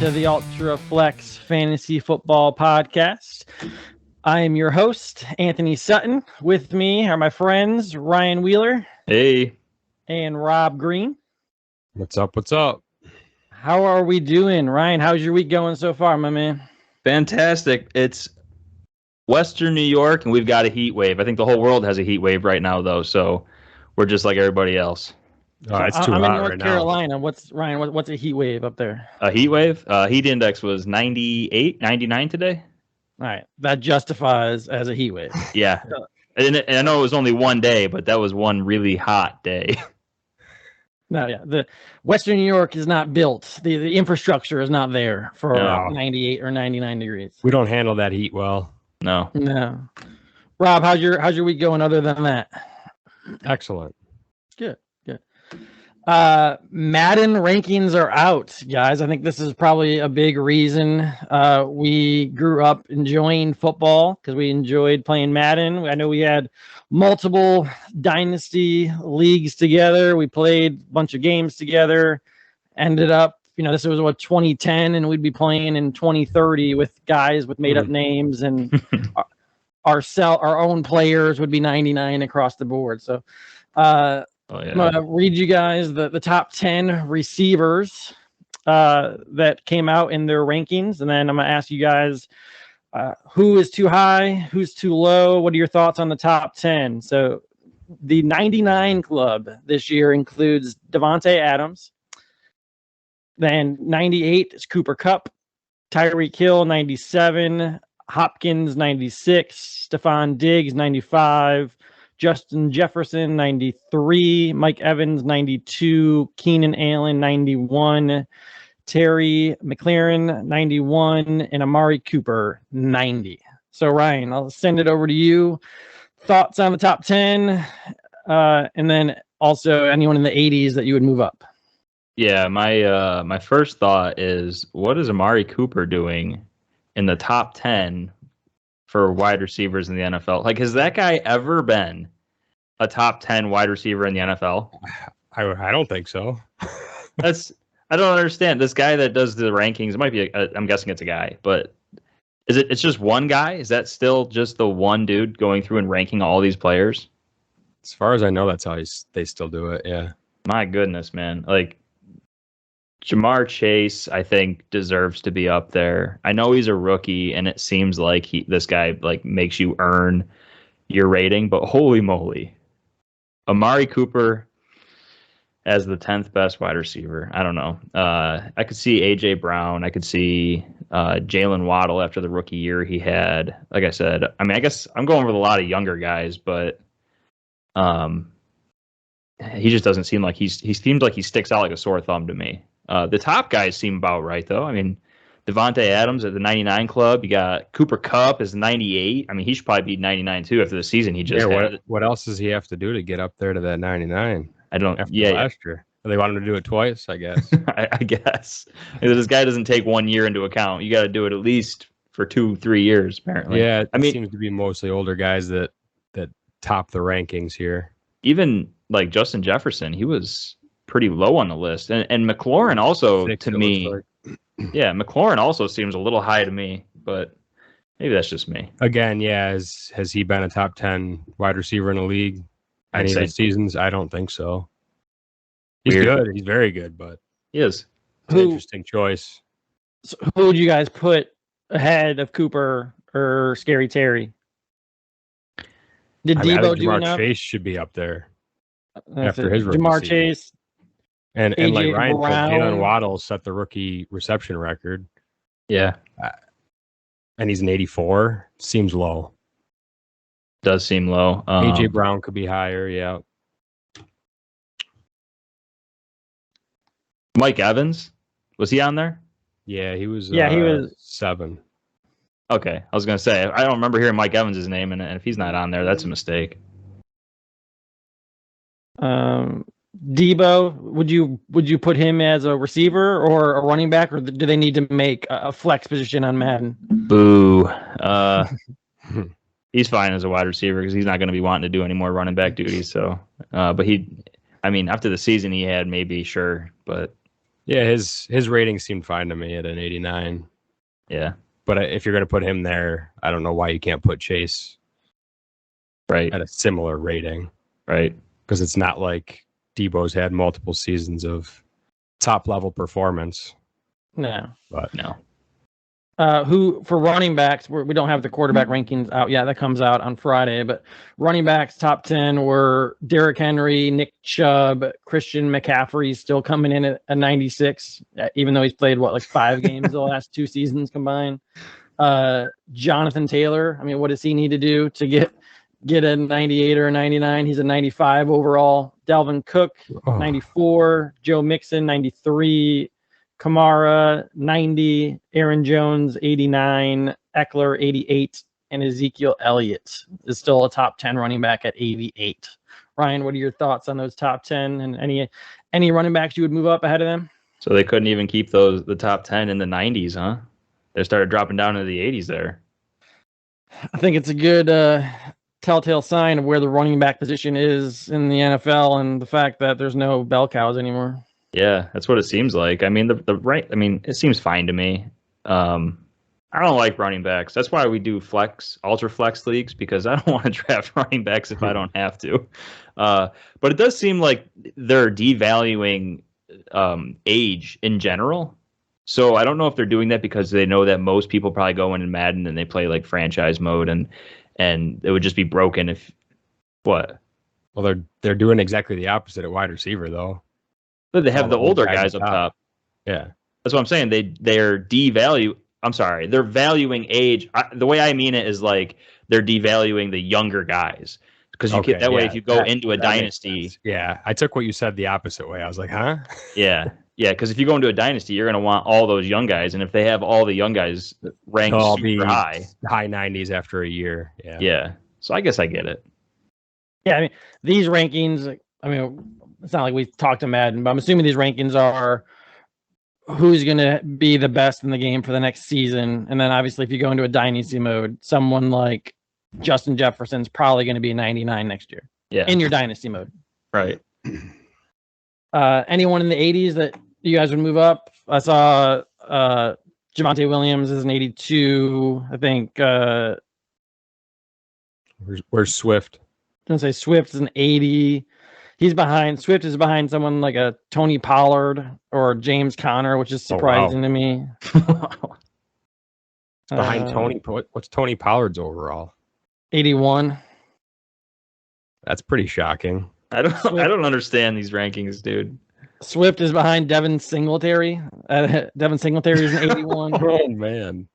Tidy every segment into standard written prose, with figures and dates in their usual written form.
to the Ultraflex Fantasy Football Podcast. I am your host, Anthony Sutton. With me are my friends, Ryan Wheeler. Hey. And Rob Green. What's up? What's up? How are we doing? Ryan, how's your week going so far, my man? Fantastic. It's Western New York, and we've got a heat wave. I think the whole world has a heat wave right now, though, so we're just like everybody else. Oh, it's too I'm hot in North right Carolina. What's a heat wave up there? A heat wave? Heat index was 98, 99 today. All right, that justifies as a heat wave. Yeah, and I know it was only one day, but that was one really hot day. No, yeah, the Western New York is not built. The infrastructure is not there for 98 or 99 degrees. We don't handle that heat well. No. Rob, how's your week going other than that? Excellent. Good. Madden rankings are out, guys. I think this is probably a big reason we grew up enjoying football, because we enjoyed playing Madden. I know we had multiple dynasty leagues together. We played a bunch of games together. Ended up, this was 2010, and we'd be playing in 2030 with guys with made up names, and our own players would be 99 across the board. So I'm going to read you guys the top 10 receivers that came out in their rankings, and then I'm going to ask you guys who is too high, who's too low. What are your thoughts on the top 10? So the 99 club this year includes Devontae Adams. Then 98 is Cooper Kupp, Tyreek Hill 97, Hopkins 96, Stephon Diggs 95, Justin Jefferson 93, Mike Evans 92, Keenan Allen 91, Terry McLaurin 91, and Amari Cooper 90. So Ryan, I'll send it over to you. Thoughts on the top 10, and then also anyone in the 80s that you would move up. Yeah, my first thought is, what is Amari Cooper doing in the top 10 for wide receivers in the NFL? Like, has that guy ever been a top 10 wide receiver in the NFL? I don't think so. I don't understand. This guy that does the rankings, it might be, I'm guessing it's a guy, but it's just one guy? Is that still just the one dude going through and ranking all these players? As far as I know, that's how they still do it, yeah. My goodness, man. Like, Jamar Chase, I think, deserves to be up there. I know he's a rookie, and it seems like this guy makes you earn your rating, but holy moly. Amari Cooper as the 10th best wide receiver. I don't know. I could see A.J. Brown. I could see Jalen Waddle after the rookie year he had. Like I said, I guess I'm going with a lot of younger guys, but he just doesn't seem like he seems like he sticks out like a sore thumb to me. The top guys seem about right, though. I mean, Devontae Adams at the 99 club. You got Cooper Kupp is 98. I mean, he should probably be 99 too after the season he just had. What else does he have to do to get up there to that 99? I don't. After last year, they want him to do it twice, I guess. I guess this guy doesn't take 1 year into account. You got to do it at least for 2-3 years, apparently. Yeah, it seems to be mostly older guys that top the rankings here. Even like Justin Jefferson, he was pretty low on the list, and McLaurin also to me. Yeah, McLaurin also seems a little high to me, but maybe that's just me. Again, yeah, has he been a top 10 wide receiver in the league any of the seasons? I don't think so. He's good. He's very good, but he is. It's an interesting choice. So who would you guys put ahead of Cooper or Scary Terry? Did Debo do enough? Jamar Chase should be up there after his rookie Jamar season. Chase. And like Ryan said, Brown. Jalen Waddle set the rookie reception record. Yeah. And he's an 84. Seems low. Does seem low. A.J. Brown could be higher, yeah. Mike Evans, was he on there? Yeah, he was. Yeah, he was 7. Okay, I was gonna say I don't remember hearing Mike Evans' name, and if he's not on there, that's a mistake. Debo, would you put him as a receiver or a running back, or do they need to make a flex position on Madden? Boo. He's fine as a wide receiver because he's not going to be wanting to do any more running back duties. So, but after the season he had, maybe sure, but Yeah, his ratings seemed fine to me at an 89. Yeah. But if you're going to put him there, I don't know why you can't put Chase right at a similar rating. Right. Because it's not like Debo's had multiple seasons of top level performance. No. But no. Who for running backs? We don't have the quarterback rankings out yet. That comes out on Friday. But running backs top 10 were Derrick Henry, Nick Chubb, Christian McCaffrey still coming in at a 96, even though he's played like 5 games the last 2 seasons combined. Jonathan Taylor. I mean, what does he need to do to get a 98 or a 99? He's a 95 overall. Dalvin Cook, 94. Joe Mixon, 93. Kamara, 90. Aaron Jones, 89. Eckler, 88. And Ezekiel Elliott is still a top 10 running back at 88. Ryan, what are your thoughts on those top 10 and any running backs you would move up ahead of them? So they couldn't even keep the top 10 in the 90s, huh? They started dropping down into the 80s there. I think it's a good telltale sign of where the running back position is in the NFL and the fact that there's no bell cows anymore. Yeah, that's what it seems like. I mean, it seems fine to me. I don't like running backs. That's why we do ultra flex leagues, because I don't want to draft running backs if I don't have to. But it does seem like they're devaluing age in general. So I don't know if they're doing that because they know that most people probably go in Madden and they play like franchise mode, and it would just be broken if what? Well, they're doing exactly the opposite at wide receiver though. But they have the older guys up top. Yeah, that's what I'm saying. They're they're valuing age. The way I mean it is like they're devaluing the younger guys, because you get that way if you go into a dynasty. Yeah, I took what you said the opposite way. I was like, huh? Yeah, because if you go into a dynasty, you're going to want all those young guys, and if they have all the young guys ranked super high 90s after a year. Yeah. So I guess I get it. Yeah, I mean, these rankings. I mean, it's not like we've talked to Madden, but I'm assuming these rankings are who's going to be the best in the game for the next season. And then obviously if you go into a dynasty mode, someone like Justin Jefferson's probably going to be 99 next year. Yeah. In your dynasty mode. Right. Anyone in the 80s that you guys would move up? I saw Javonte Williams is an 82. I think where's Swift? I was going to say Swift is an 80. Swift is behind someone like a Tony Pollard or James Conner, which is surprising to me. Behind Tony, what's Tony Pollard's overall? 81. That's pretty shocking. I don't understand these rankings, dude. Swift is behind Devin Singletary. Devin Singletary is an 81. Oh man.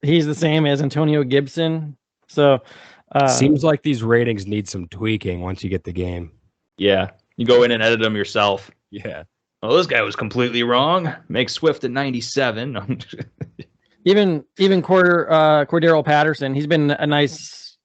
He's the same as Antonio Gibson. So seems like these ratings need some tweaking once you get the game. Yeah. You go in and edit them yourself. Yeah. Oh, this guy was completely wrong. Make Swift at 97. Even Cordero Patterson, he's been a nice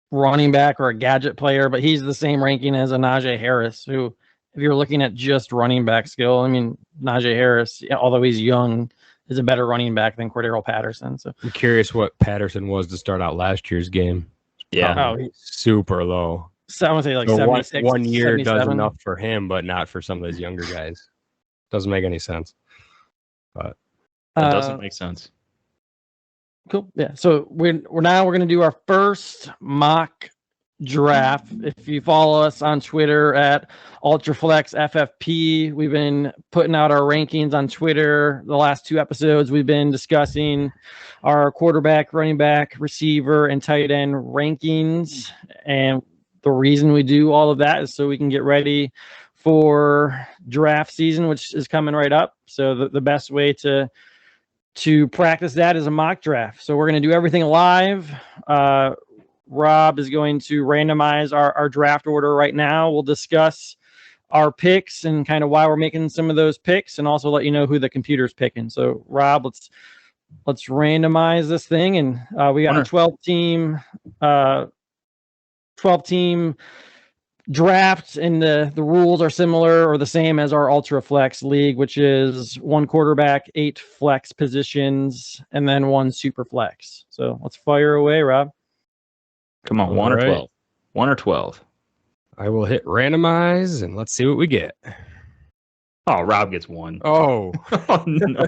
running back or a gadget player, but he's the same ranking as a Najee Harris, who, if you're looking at just running back skill, I mean, Najee Harris, although he's young, is a better running back than Cordero Patterson. So I'm curious what Patterson was to start out last year's game. Yeah. Super low. So I want to say like 76. One year 77. does enough for him, but not for some of those younger guys. Doesn't make any sense. But it doesn't make sense. Cool. Yeah. So we're going to do our first mock draft. If you follow us on Twitter at Ultraflex FFP, we've been putting out our rankings on Twitter. The last 2 episodes, we've been discussing our quarterback, running back, receiver, and tight end rankings. And the reason we do all of that is so we can get ready for draft season, which is coming right up. So the best way to practice that is a mock draft. So we're going to do everything live. Rob is going to randomize our draft order right now. We'll discuss our picks and kind of why we're making some of those picks, and also let you know who the computer's picking. So Rob, let's randomize this thing, and we got a 12 team draft, and the rules are similar or the same as our Ultraflex league, which is 1 quarterback, 8 flex positions, and then 1 super flex. So let's fire away, Rob. Come on, 1 or 12. 1 or 12. I will hit randomize and let's see what we get. Oh, Rob gets one. Oh, Oh no.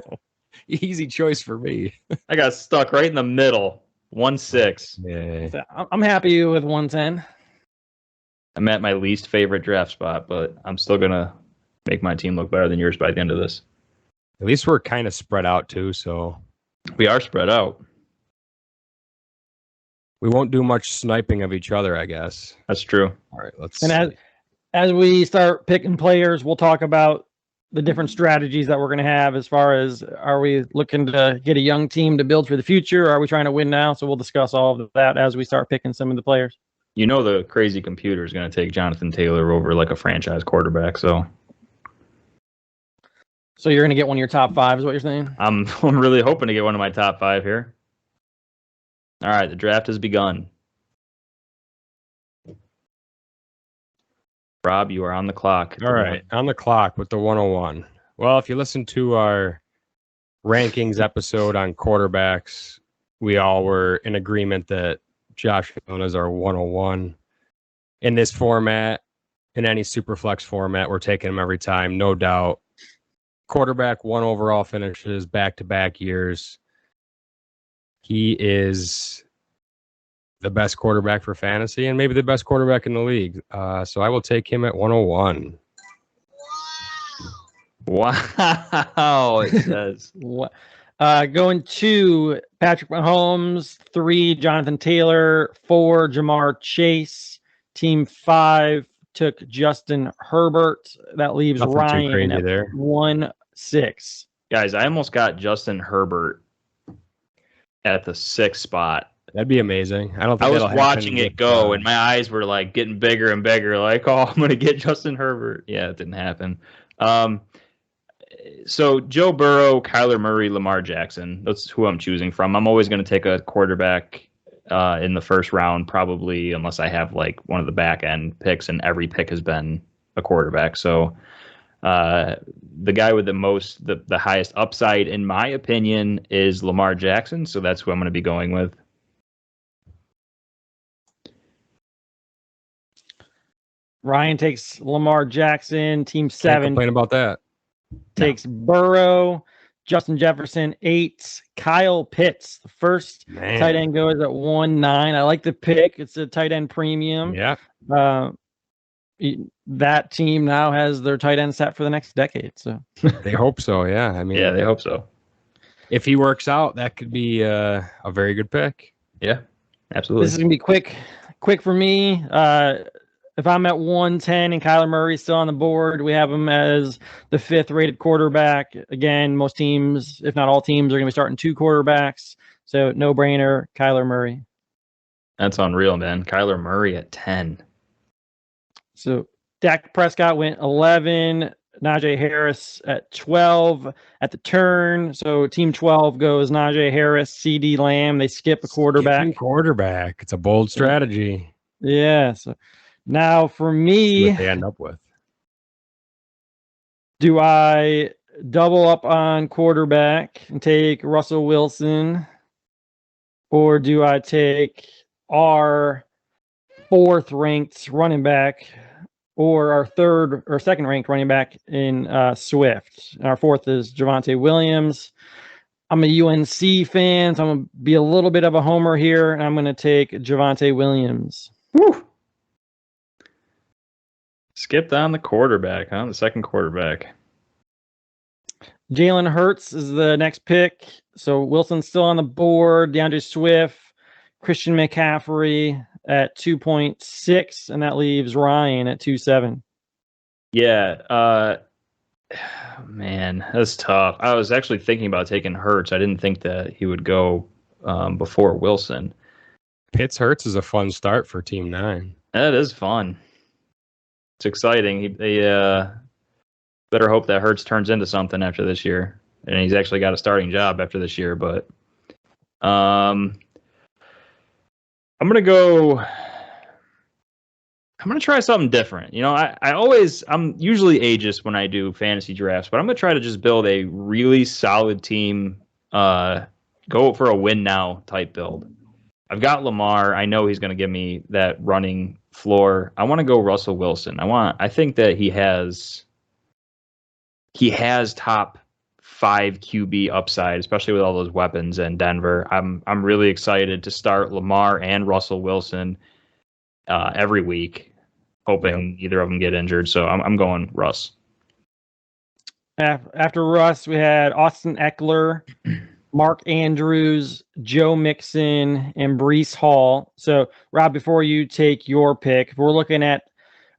easy choice for me. I got stuck right in the middle. 1-6. Yeah. So I'm happy with 110. I'm at my least favorite draft spot, but I'm still gonna make my team look better than yours by the end of this. At least we're kind of spread out too, so We are spread out. we won't do much sniping of each other, I guess. That's true. All right, let's. And as we start picking players, we'll talk about the different strategies that we're going to have as far as, are we looking to get a young team to build for the future? Or are we trying to win now? So we'll discuss all of that as we start picking some of the players. You know the crazy computer is going to take Jonathan Taylor over like a franchise quarterback. So you're going to get one of your top 5 is what you're saying? I'm really hoping to get one of my top 5 here. All right, the draft has begun. Rob, you are on the clock. All right, on the clock with the 101. Well, if you listen to our rankings episode on quarterbacks, we all were in agreement that Josh Allen is our 101. In this format, in any Superflex format, we're taking him every time, no doubt. Quarterback, 1 overall finishes, back-to-back years. He is the best quarterback for fantasy and maybe the best quarterback in the league. So I will take him at 101. Wow, it says. Going to Patrick Mahomes, 3, Jonathan Taylor, 4, Jamar Chase. Team 5 took Justin Herbert. That leaves Nothing too Ryan crazy at there. 1-6. Guys, I almost got Justin Herbert at the 6th spot. That'd be amazing. I don't think I was that'll watching happen it go, and my eyes were like getting bigger and bigger. Like, oh, I'm gonna get Justin Herbert. Yeah, it didn't happen. So Joe Burrow, Kyler Murray, Lamar Jackson. That's who I'm choosing from. I'm always going to take a quarterback in the first round, probably, unless I have like one of the back end picks, and every pick has been a quarterback. So the guy with the highest upside, in my opinion, is Lamar Jackson. So that's who I'm going to be going with. Ryan takes Lamar Jackson. Team Can't 7 complain about that. takes Burrow. Justin Jefferson, 8. Kyle Pitts, the first Man. tight end, goes at 1-9. I like the pick. It's a tight end premium. Yeah. That team now has their tight end set for the next decade. So They hope so, yeah. I mean, Yeah, they hope so. if he works out, that could be a very good pick. Yeah, absolutely. this is gonna be quick for me. If I'm at 110 and Kyler Murray's still on the board, we have him as the 5th rated quarterback. Again, most teams, if not all teams, are going to be starting 2 quarterbacks. So no brainer, Kyler Murray. That's unreal, man. Kyler Murray at 10. So Dak Prescott went 11, Najee Harris at 12 at the turn. So team 12 goes Najee Harris, CD Lamb. They skip a quarterback. Skipping quarterback. It's a bold strategy. Yeah. So now for See me, what they end up with. do I double up on quarterback and take Russell Wilson, or do I take our 4th ranked running back, or our 3rd or 2nd ranked running back in Swift? And our 4th is Javonte Williams. I'm a UNC fan, so I'm going to be a little bit of a homer here, and I'm going to take Javonte Williams. Woo! Skipped on the quarterback, huh? The 2nd quarterback. Jalen Hurts is the next pick. So Wilson's still on the board. DeAndre Swift, Christian McCaffrey at 2.6, and that leaves Ryan at 2.7. Yeah. Man, that's tough. I was actually thinking about taking Hurts. I didn't think that he would go before Wilson. Pitts Hurts is a fun start for Team 9. That is fun. It's exciting. They better hope that Hurts turns into something after this year, and he's actually got a starting job after this year. But I'm gonna try something different. You know, I'm usually ageist when I do fantasy drafts, but I'm gonna try to just build a really solid team. Go for a win now type build. I've got Lamar. I know he's going to give me that running floor. I want to go Russell Wilson. I think that he has top 5 QB upside, especially with all those weapons in Denver. I'm really excited to start Lamar and Russell Wilson every week, hoping either of them get injured. So I'm going Russ. After Russ, we had Austin Eckler, Mark Andrews, Joe Mixon, and Breece Hall. So, Rob, before you take your pick, if we're looking at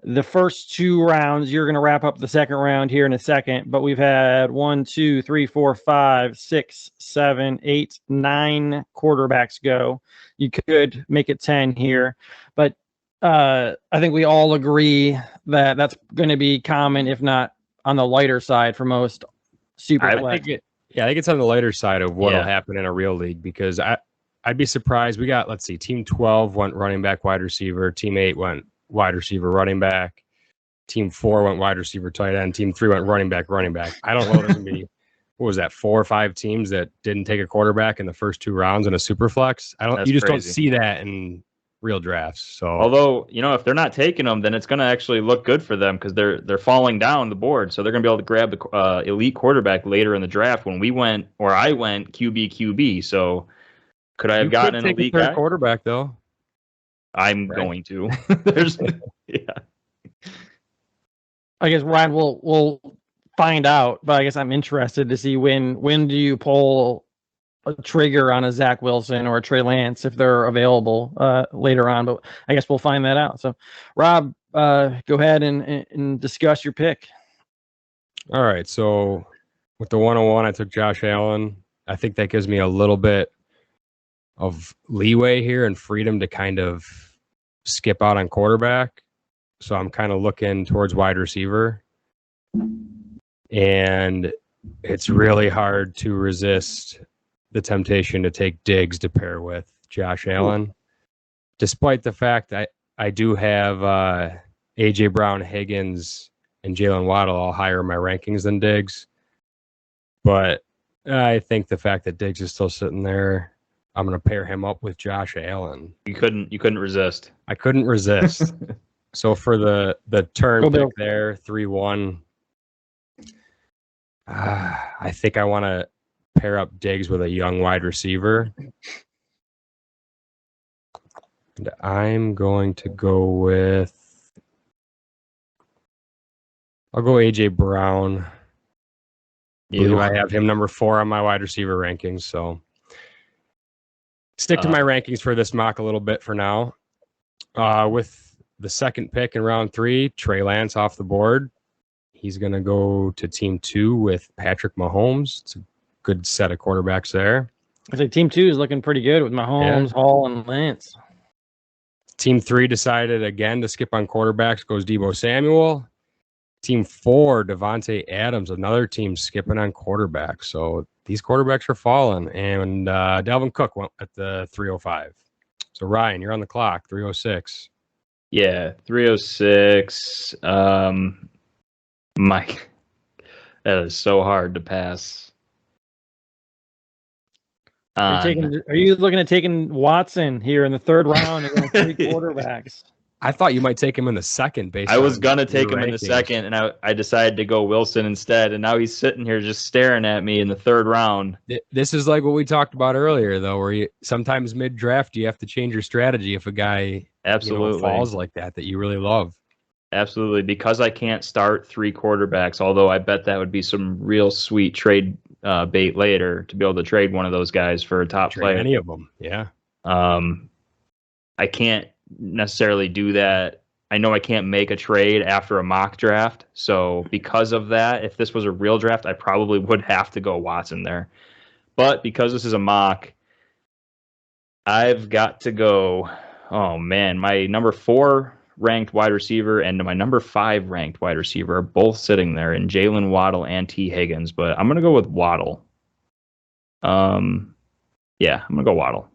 the first 2 rounds, you're going to wrap up the second round here in a second. But we've had 1, 2, 3, 4, 5, 6, 7, 8, 9 quarterbacks go. You could make it 10 here. But I think we all agree that that's going to be common, if not on the lighter side for most super I flex. think it's on the lighter side of what'll happen in a real league, because I'd be surprised. We got, let's see, team 12 went running back, wide receiver. Team 8 went wide receiver, running back. Team 4 went wide receiver, tight end. Team 3 went running back, running back. I don't know if there's going to be, what was that, 4 or 5 teams that didn't take a quarterback in the first 2 rounds in a super flex. That's you just crazy. don't see that in real drafts. So, although, if they're not taking them, then it's going to actually look good for them because they're falling down the board. So they're going to be able to grab the elite quarterback later in the draft. When I went QB. So could I have gotten an elite guy? Quarterback though? I'm going to. I guess Ryan, we'll find out, but I guess I'm interested to see when do you pull a trigger on a Zach Wilson or a Trey Lance if they're available later on, but I guess we'll find that out. So, Rob, go ahead and discuss your pick. All right. So with the 101, I took Josh Allen. I think that gives me a little bit of leeway here and freedom to kind of skip out on quarterback. So I'm kind of looking towards wide receiver. And it's really hard to resist the temptation to take Diggs to pair with Josh Allen, despite the fact I do have A.J. Brown, Higgins, and Jalen Waddle all higher in my rankings than Diggs. But I think the fact that Diggs is still sitting there, I'm going to pair him up with Josh Allen. You couldn't resist. I couldn't resist. So for the turn pick there, 3-1, I think I want to pair up Diggs with a young wide receiver. And I'm going to go with... I'll go A.J. Brown. I believe I have him number 4 on my wide receiver rankings, so... Stick to my rankings for this mock a little bit for now. With the second pick in round 3, Trey Lance off the board. He's going to go to team 2 with Patrick Mahomes. It's a good set of quarterbacks there. I say team 2 is looking pretty good with Mahomes, Hall, and Lance. Team 3 decided again to skip on quarterbacks, goes Deebo Samuel. Team 4, Devontae Adams, another team skipping on quarterbacks. So these quarterbacks are falling. And Dalvin Cook went at the 305. So Ryan, you're on the clock, 306. Yeah, 306. Mike, that is so hard to pass. Are you looking at taking Watson here in the 3rd round and 3 quarterbacks? I thought you might take him in the second. I was going to take him in the second, and I decided to go Wilson instead, and now he's sitting here just staring at me in the 3rd round. This is like what we talked about earlier, though, where sometimes mid-draft you have to change your strategy if a guy falls like that you really love. Absolutely, because I can't start 3 quarterbacks, although I bet that would be some real sweet trade bait later to be able to trade one of those guys for a top player. Any of them, yeah. I can't necessarily do that. I know I can't make a trade after a mock draft. So because of that, if this was a real draft, I probably would have to go Watson there. But because this is a mock, I've got to go. Oh man, my number 4 ranked wide receiver and my number 5 ranked wide receiver are both sitting there in Jalen Waddle and T. Higgins, but I'm going to go with Waddle. Yeah, I'm going to go Waddle.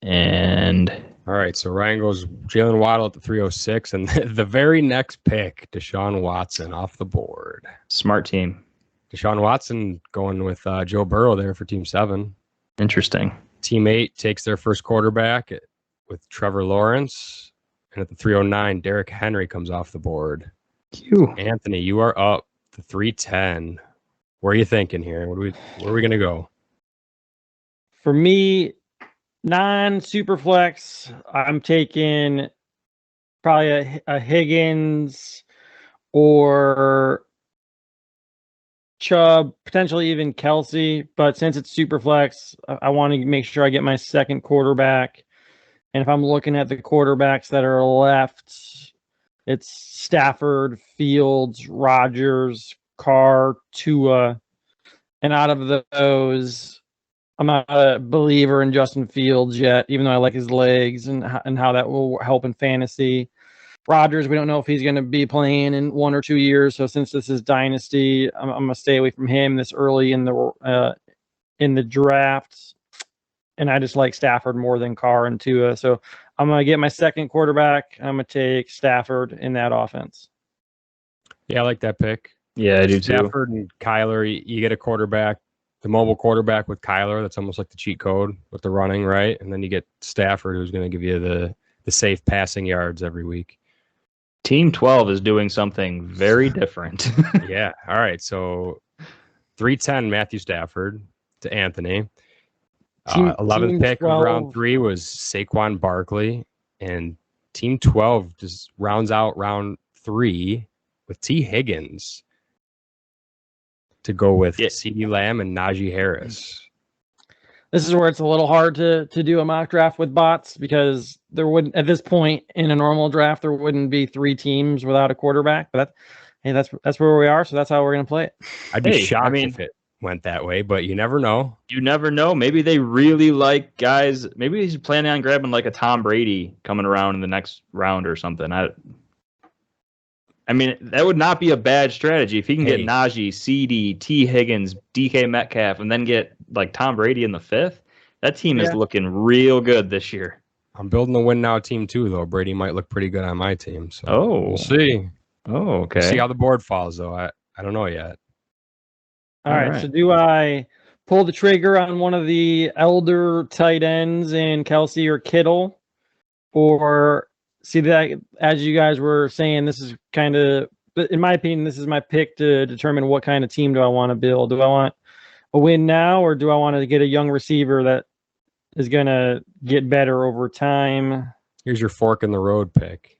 And all right, so Ryan goes Jalen Waddle at the 306, and the very next pick, Deshaun Watson off the board. Smart team. Deshaun Watson going with Joe Burrow there for team 7. Interesting. Team 8 takes their first quarterback with Trevor Lawrence. And at the 309, Derrick Henry comes off the board. Anthony, you are up to 310. Where are you thinking here? Where are we going to go? For me, non-super flex, I'm taking probably a Higgins or Chubb, potentially even Kelsey. But since it's super flex, I want to make sure I get my second quarterback. And if I'm looking at the quarterbacks that are left, it's Stafford, Fields, Rodgers, Carr, Tua. And out of those, I'm not a believer in Justin Fields yet, even though I like his legs and how that will help in fantasy. Rodgers, we don't know if he's going to be playing in 1 or 2 years. So since this is dynasty, I'm going to stay away from him this early in the draft. And I just like Stafford more than Carr and Tua. So I'm going to get my second quarterback. I'm going to take Stafford in that offense. Yeah, I like that pick. Yeah, I do too. Stafford and Kyler, you get a quarterback, the mobile quarterback with Kyler. That's almost like the cheat code with the running, right? And then you get Stafford, who's going to give you the safe passing yards every week. Team 12 is doing something very different. Yeah. All right. So 310 Matthew Stafford to Anthony. 11th pick 12. of round 3 was Saquon Barkley. And Team 12 just rounds out round 3 with T. Higgins to go with CeeDee Lamb and Najee Harris. This is where it's a little hard to do a mock draft with bots because there wouldn't, at this point in a normal draft, there wouldn't be 3 teams without a quarterback. But that's where we are. So that's how we're going to play it. I'd be shocked if it went that way, but you never know. You never know. Maybe they really like guys. Maybe he's planning on grabbing like a Tom Brady coming around in the next round or something. I mean, that would not be a bad strategy if he can get Najee, CD, T. Higgins, DK Metcalf, and then get like Tom Brady in the 5th. That team is looking real good this year. I'm building a win now team too, though. Brady might look pretty good on my team. So we'll see. Oh, okay. We'll see how the board falls, though. I don't know yet. All right. So do I pull the trigger on one of the elder tight ends in Kelsey or Kittle, or see that, as you guys were saying, this is kind of, in my opinion, this is my pick to determine what kind of team do I want to build. Do I want a win now, or do I want to get a young receiver that is going to get better over time? Here's your fork in the road pick.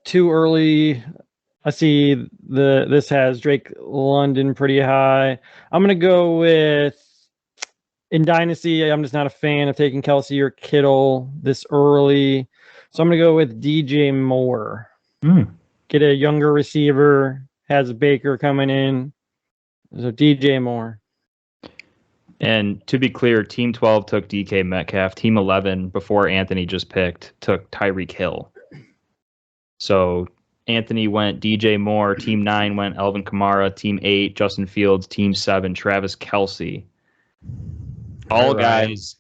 Too early. I see this has Drake London pretty high. I'm going to go with, in Dynasty, I'm just not a fan of taking Kelsey or Kittle this early. So I'm going to go with DJ Moore. Get a younger receiver, has Baker coming in. So DJ Moore. And to be clear, Team 12 took DK Metcalf. Team 11, before Anthony just picked, took Tyreek Hill. So Anthony went DJ Moore. Team 9 went Alvin Kamara. Team 8, Justin Fields. Team 7, Travis Kelce. All guys.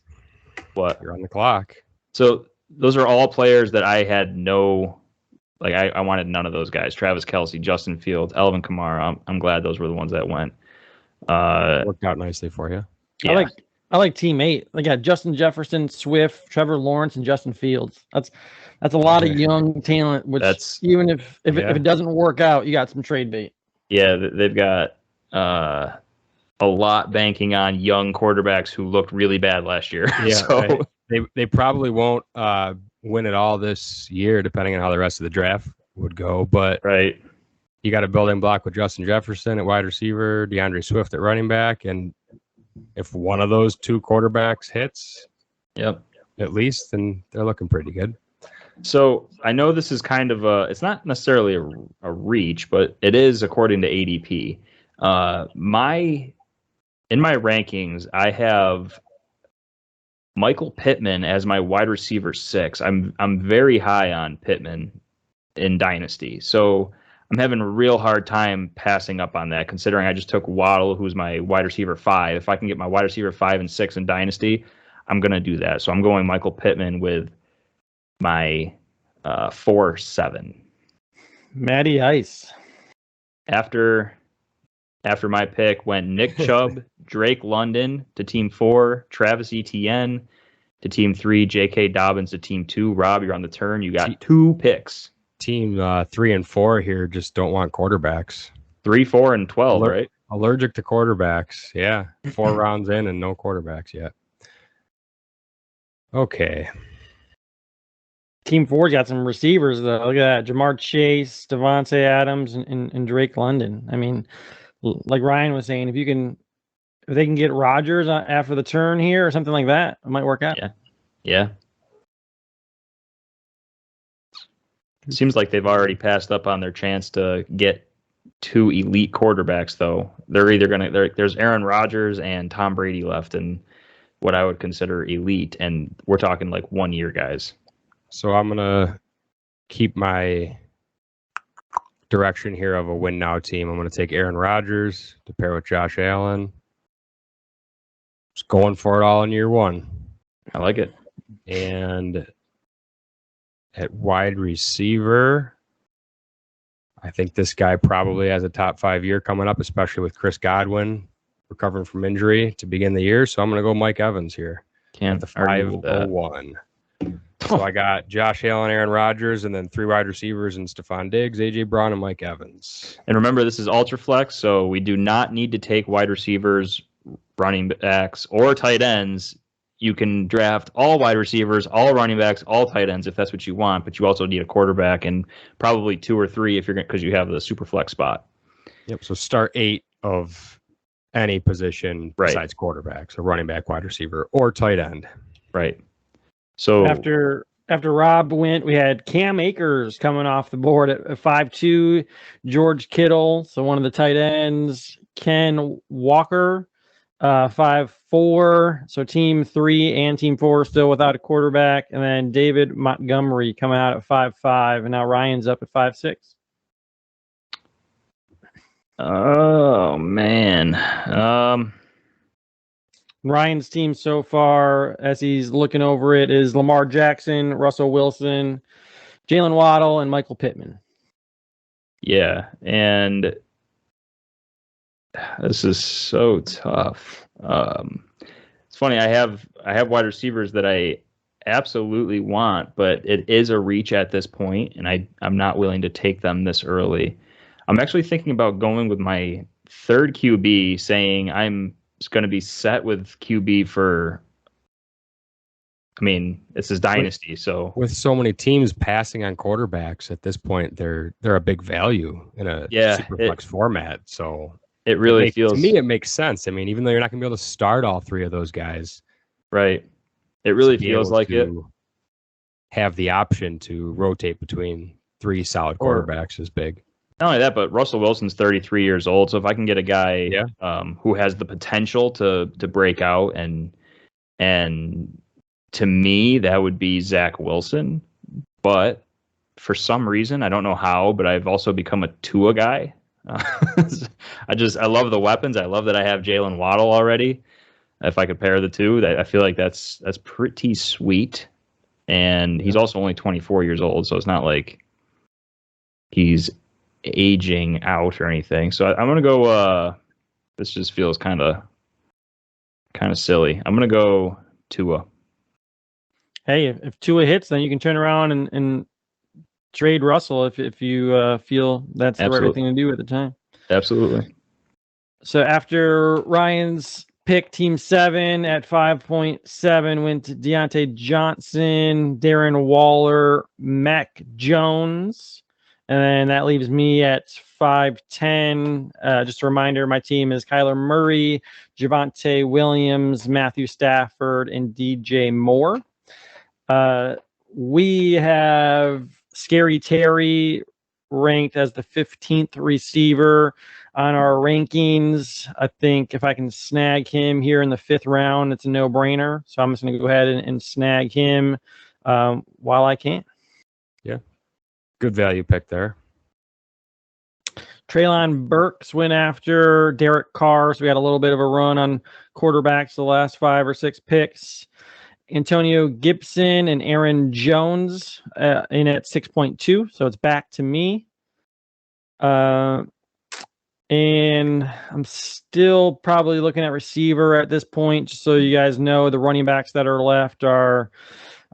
What? You're on the clock. So those are all players that I had no, like I wanted none of those guys. Travis Kelce, Justin Fields, Alvin Kamara. I'm glad those were the ones that went. Worked out nicely for you. Yeah. I like Team 8. They got Justin Jefferson, Swift, Trevor Lawrence, and Justin Fields. That's a lot of young talent. Which even if it doesn't work out, you got some trade bait. Yeah, they've got a lot banking on young quarterbacks who looked really bad last year. Yeah, so they probably won't win it all this year, depending on how the rest of the draft would go. But you got a building block with Justin Jefferson at wide receiver, DeAndre Swift at running back, and if one of those 2 quarterbacks hits, at least, then they're looking pretty good. So I know this is kind of it's not necessarily a reach, but it is according to ADP. In my rankings, I have Michael Pittman as my wide receiver 6. I'm very high on Pittman in Dynasty. So I'm having a real hard time passing up on that, considering I just took Waddle, who's my wide receiver 5. If I can get my wide receiver 5 and 6 in Dynasty, I'm going to do that. So I'm going Michael Pittman with my 4-7. Matty Ice. After after my pick went Nick Chubb, Drake London to team 4, Travis Etienne to team 3, J.K. Dobbins to team 2. Rob, you're on the turn. You got 2 picks. Team 3 and 4 here just don't want quarterbacks. 3, 4, and 12, right? Allergic to quarterbacks. Yeah. 4 rounds in and no quarterbacks yet. Okay. Team 4's got some receivers, though. Look at that. Jamar Chase, Devontae Adams, and Drake London. I mean, like Ryan was saying, if they can get Rodgers after the turn here or something like that, it might work out. Yeah. Seems like they've already passed up on their chance to get 2 elite quarterbacks, though. They're either there's Aaron Rodgers and Tom Brady left, and what I would consider elite, and we're talking like 1 year guys. So I'm going to keep my direction here of a win now team. I'm going to take Aaron Rodgers to pair with Josh Allen. Just going for it all in year 1. I like it. And at wide receiver, I think this guy probably has a top 5 year coming up, especially with Chris Godwin recovering from injury to begin the year. So I'm going to go Mike Evans here. Can't at the argue with that. 501. So I got Josh Allen, Aaron Rodgers, and then 3 wide receivers and Stephon Diggs, A.J. Brown, and Mike Evans. And remember, this is Ultraflex, so we do not need to take wide receivers, running backs, or tight ends. You can draft all wide receivers, all running backs, all tight ends if that's what you want, but you also need a quarterback and probably 2 or 3 if you're because you have the super flex spot. Yep. So start 8 of any position besides quarterback, so running back, wide receiver, or tight end. Right. So after Rob went, we had Cam Akers coming off the board at 5'2", George Kittle, so one of the tight ends, Ken Walker, 5'4", so team 3 and team 4 still without a quarterback, and then David Montgomery coming out at 5'5", and now Ryan's up at 5'6". Oh man. Ryan's team so far, as he's looking over it, is Lamar Jackson, Russell Wilson, Jalen Waddle, and Michael Pittman. Yeah, and this is so tough. It's funny. I have wide receivers that I absolutely want, but it is a reach at this point, and I'm not willing to take them this early. I'm actually thinking about going with my 3rd QB, saying I'm going to be set with QB for. I mean, this is dynasty, so with so many teams passing on quarterbacks at this point, they're a big value in a superflex format. So it really feels to me it makes sense. I mean, even though you're not going to be able to start all 3 of those guys, right? It really feels like it. Have the option to rotate between 3 solid quarterbacks is big. Not only that, but Russell Wilson's 33 years old. So if I can get a guy who has the potential to break out, and to me, that would be Zach Wilson. But for some reason, I don't know how, but I've also become a Tua guy. I love the weapons. I love that I have Jalen Waddle already. If I could pair the two, I feel like that's pretty sweet. And he's also only 24 years old, so it's not like he's aging out or anything. So I'm gonna go. This just feels kind of silly. I'm gonna go Tua. Hey, if Tua hits, then you can turn around and trade Russell if you feel that's the right thing to do at the time. Absolutely. So after Ryan's pick, Team 7 at 5.7 went to Deontay Johnson, Darren Waller, Mac Jones. And then that leaves me at 5'10". Just a reminder, my team is Kyler Murray, Javonte Williams, Matthew Stafford, and DJ Moore. We have Scary Terry ranked as the 15th receiver on our rankings. I think if I can snag him here in the 5th round, it's a no-brainer. So I'm just going to go ahead and snag him while I can. Yeah. Good value pick there. Treylon Burks went after Derek Carr, so we had a little bit of a run on quarterbacks the last 5 or 6 picks. Antonio Gibson and Aaron Jones in at 6.2, so it's back to me. And I'm still probably looking at receiver at this point, just so you guys know the running backs that are left are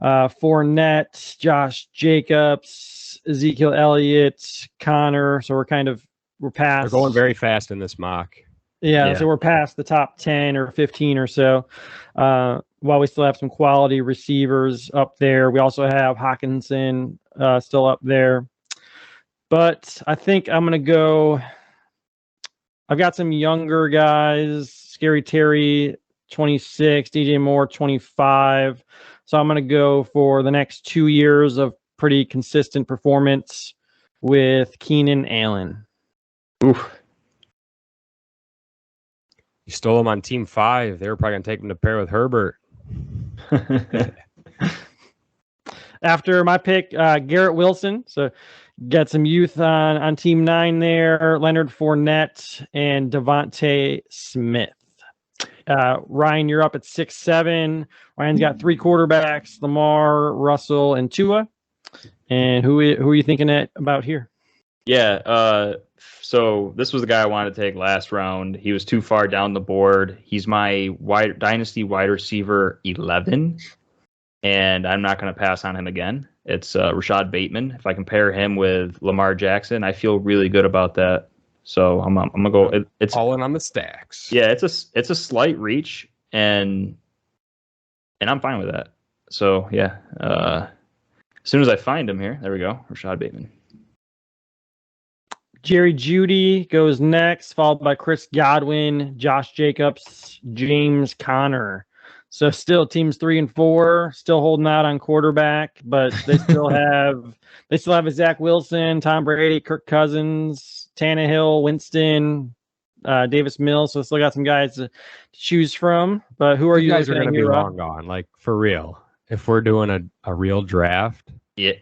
Fournette, Josh Jacobs, Ezekiel Elliott, Connor. So we're past. They're going very fast in this mock. Yeah, so we're past the top 10 or 15 or so. While we still have some quality receivers up there, we also have Hawkinson still up there. But I think I'm going to go. I've got some younger guys, Scary Terry, 26, DJ Moore, 25. So I'm going to go for the next 2 years of pretty consistent performance with Keenan Allen. Oof. You stole him on Team 5. They were probably going to take him to pair with Herbert. After my pick, Garrett Wilson. So got some youth on Team 9 there. Leonard Fournette and Devontae Smith. Ryan, you're up at 6-7. Ryan's got 3 quarterbacks, Lamar, Russell, and Tua. And who are you thinking about here? Yeah, so this was the guy I wanted to take last round. He was too far down the board. He's my dynasty wide receiver 11, and I'm not going to pass on him again. It's Rashad Bateman. If I compare him with Lamar Jackson, I feel really good about that. So I'm gonna go. It's all in on the stacks. Yeah, it's a slight reach, and I'm fine with that. So yeah, as soon as I find him here, there we go, Rashad Bateman. Jerry Jeudy goes next, followed by Chris Godwin, Josh Jacobs, James Conner. So still teams 3 and 4, still holding out on quarterback, but they still have a Zach Wilson, Tom Brady, Kirk Cousins, Tannehill, Winston, Davis Mills. So still got some guys to choose from. But who are you guys are going to be here, long gone, like for real. If we're doing a real draft, yeah,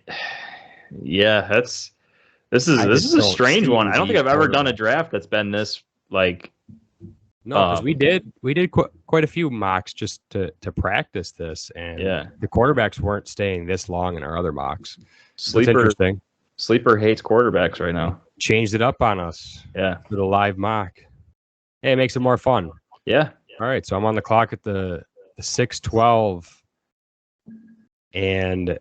this is a strange one. I don't think I've ever done a draft that's been this like. No, because we did quite a few mocks just to practice this, and the quarterbacks weren't staying this long in our other mocks. Sleeper hates quarterbacks right now. Changed it up on us. Yeah, with a live mock. Hey, it makes it more fun. Yeah. All right, so I'm on the clock at the 6-12, and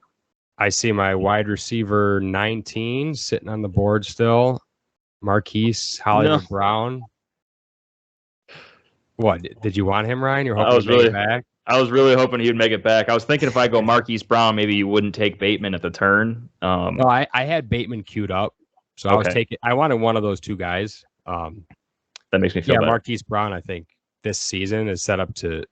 I see my wide receiver 19 sitting on the board still. Marquise Hollywood Brown. What, did you want him, Ryan? You're hoping to make it back? I was really hoping he would make it back. I was thinking if I go Marquise Brown, maybe you wouldn't take Bateman at the turn. No, I had Bateman queued up, so I wanted one of those two guys. That makes me feel better. Marquise Brown, I think this season is set up to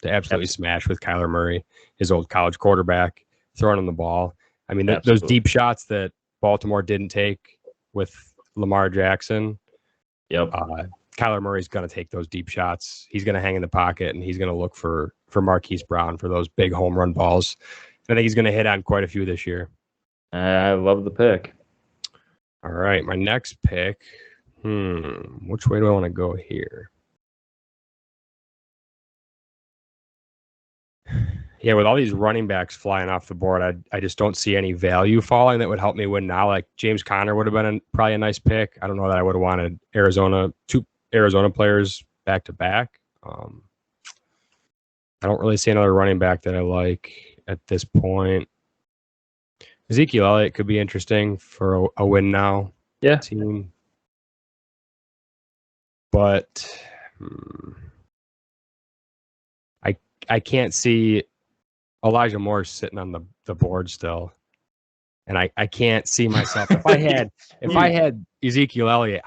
absolutely smash with Kyler Murray, his old college quarterback, throwing him the ball. I mean, those deep shots that Baltimore didn't take with Lamar Jackson. Yep. Kyler Murray's going to take those deep shots. He's going to hang in the pocket, and he's going to look for Marquise Brown for those big home run balls. I think he's going to hit on quite a few this year. I love the pick. All right, my next pick. Which way do I want to go here? Yeah, with all these running backs flying off the board, I just don't see any value falling that would help me win now. Like James Conner would have been probably a nice pick. I don't know that I would have wanted two Arizona players back to back. I don't really see another running back that I like at this point. Ezekiel Elliott could be interesting for a win now. Yeah. Team. But I can't see Elijah Moore sitting on the board still. And I can't see myself. If I had Ezekiel Elliott,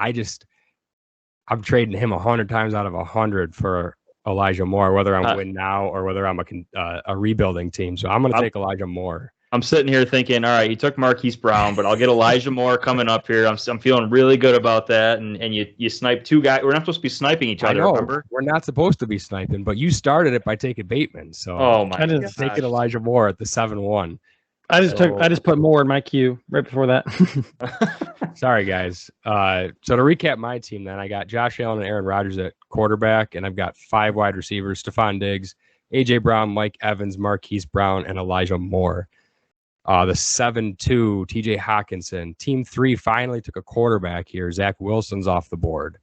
I'm trading him 100 times out of 100 for Elijah Moore, whether I'm win now or whether I'm a rebuilding team. So I'm going to take Elijah Moore. I'm sitting here thinking, all right, he took Marquise Brown, but I'll get Elijah Moore coming up here. I'm feeling really good about that. And you snipe two guys. We're not supposed to be sniping each other, remember? We're not supposed to be sniping, but you started it by taking Bateman. So I just taking Elijah Moore at the 7-1. I just put Moore in my queue right before that. Sorry, guys. So to recap my team, then I got Josh Allen and Aaron Rodgers at quarterback, and I've got 5 wide receivers: Stephon Diggs, AJ Brown, Mike Evans, Marquise Brown, and Elijah Moore. The 7-2, TJ Hawkinson. Team 3 finally took a quarterback here. Zach Wilson's off the board.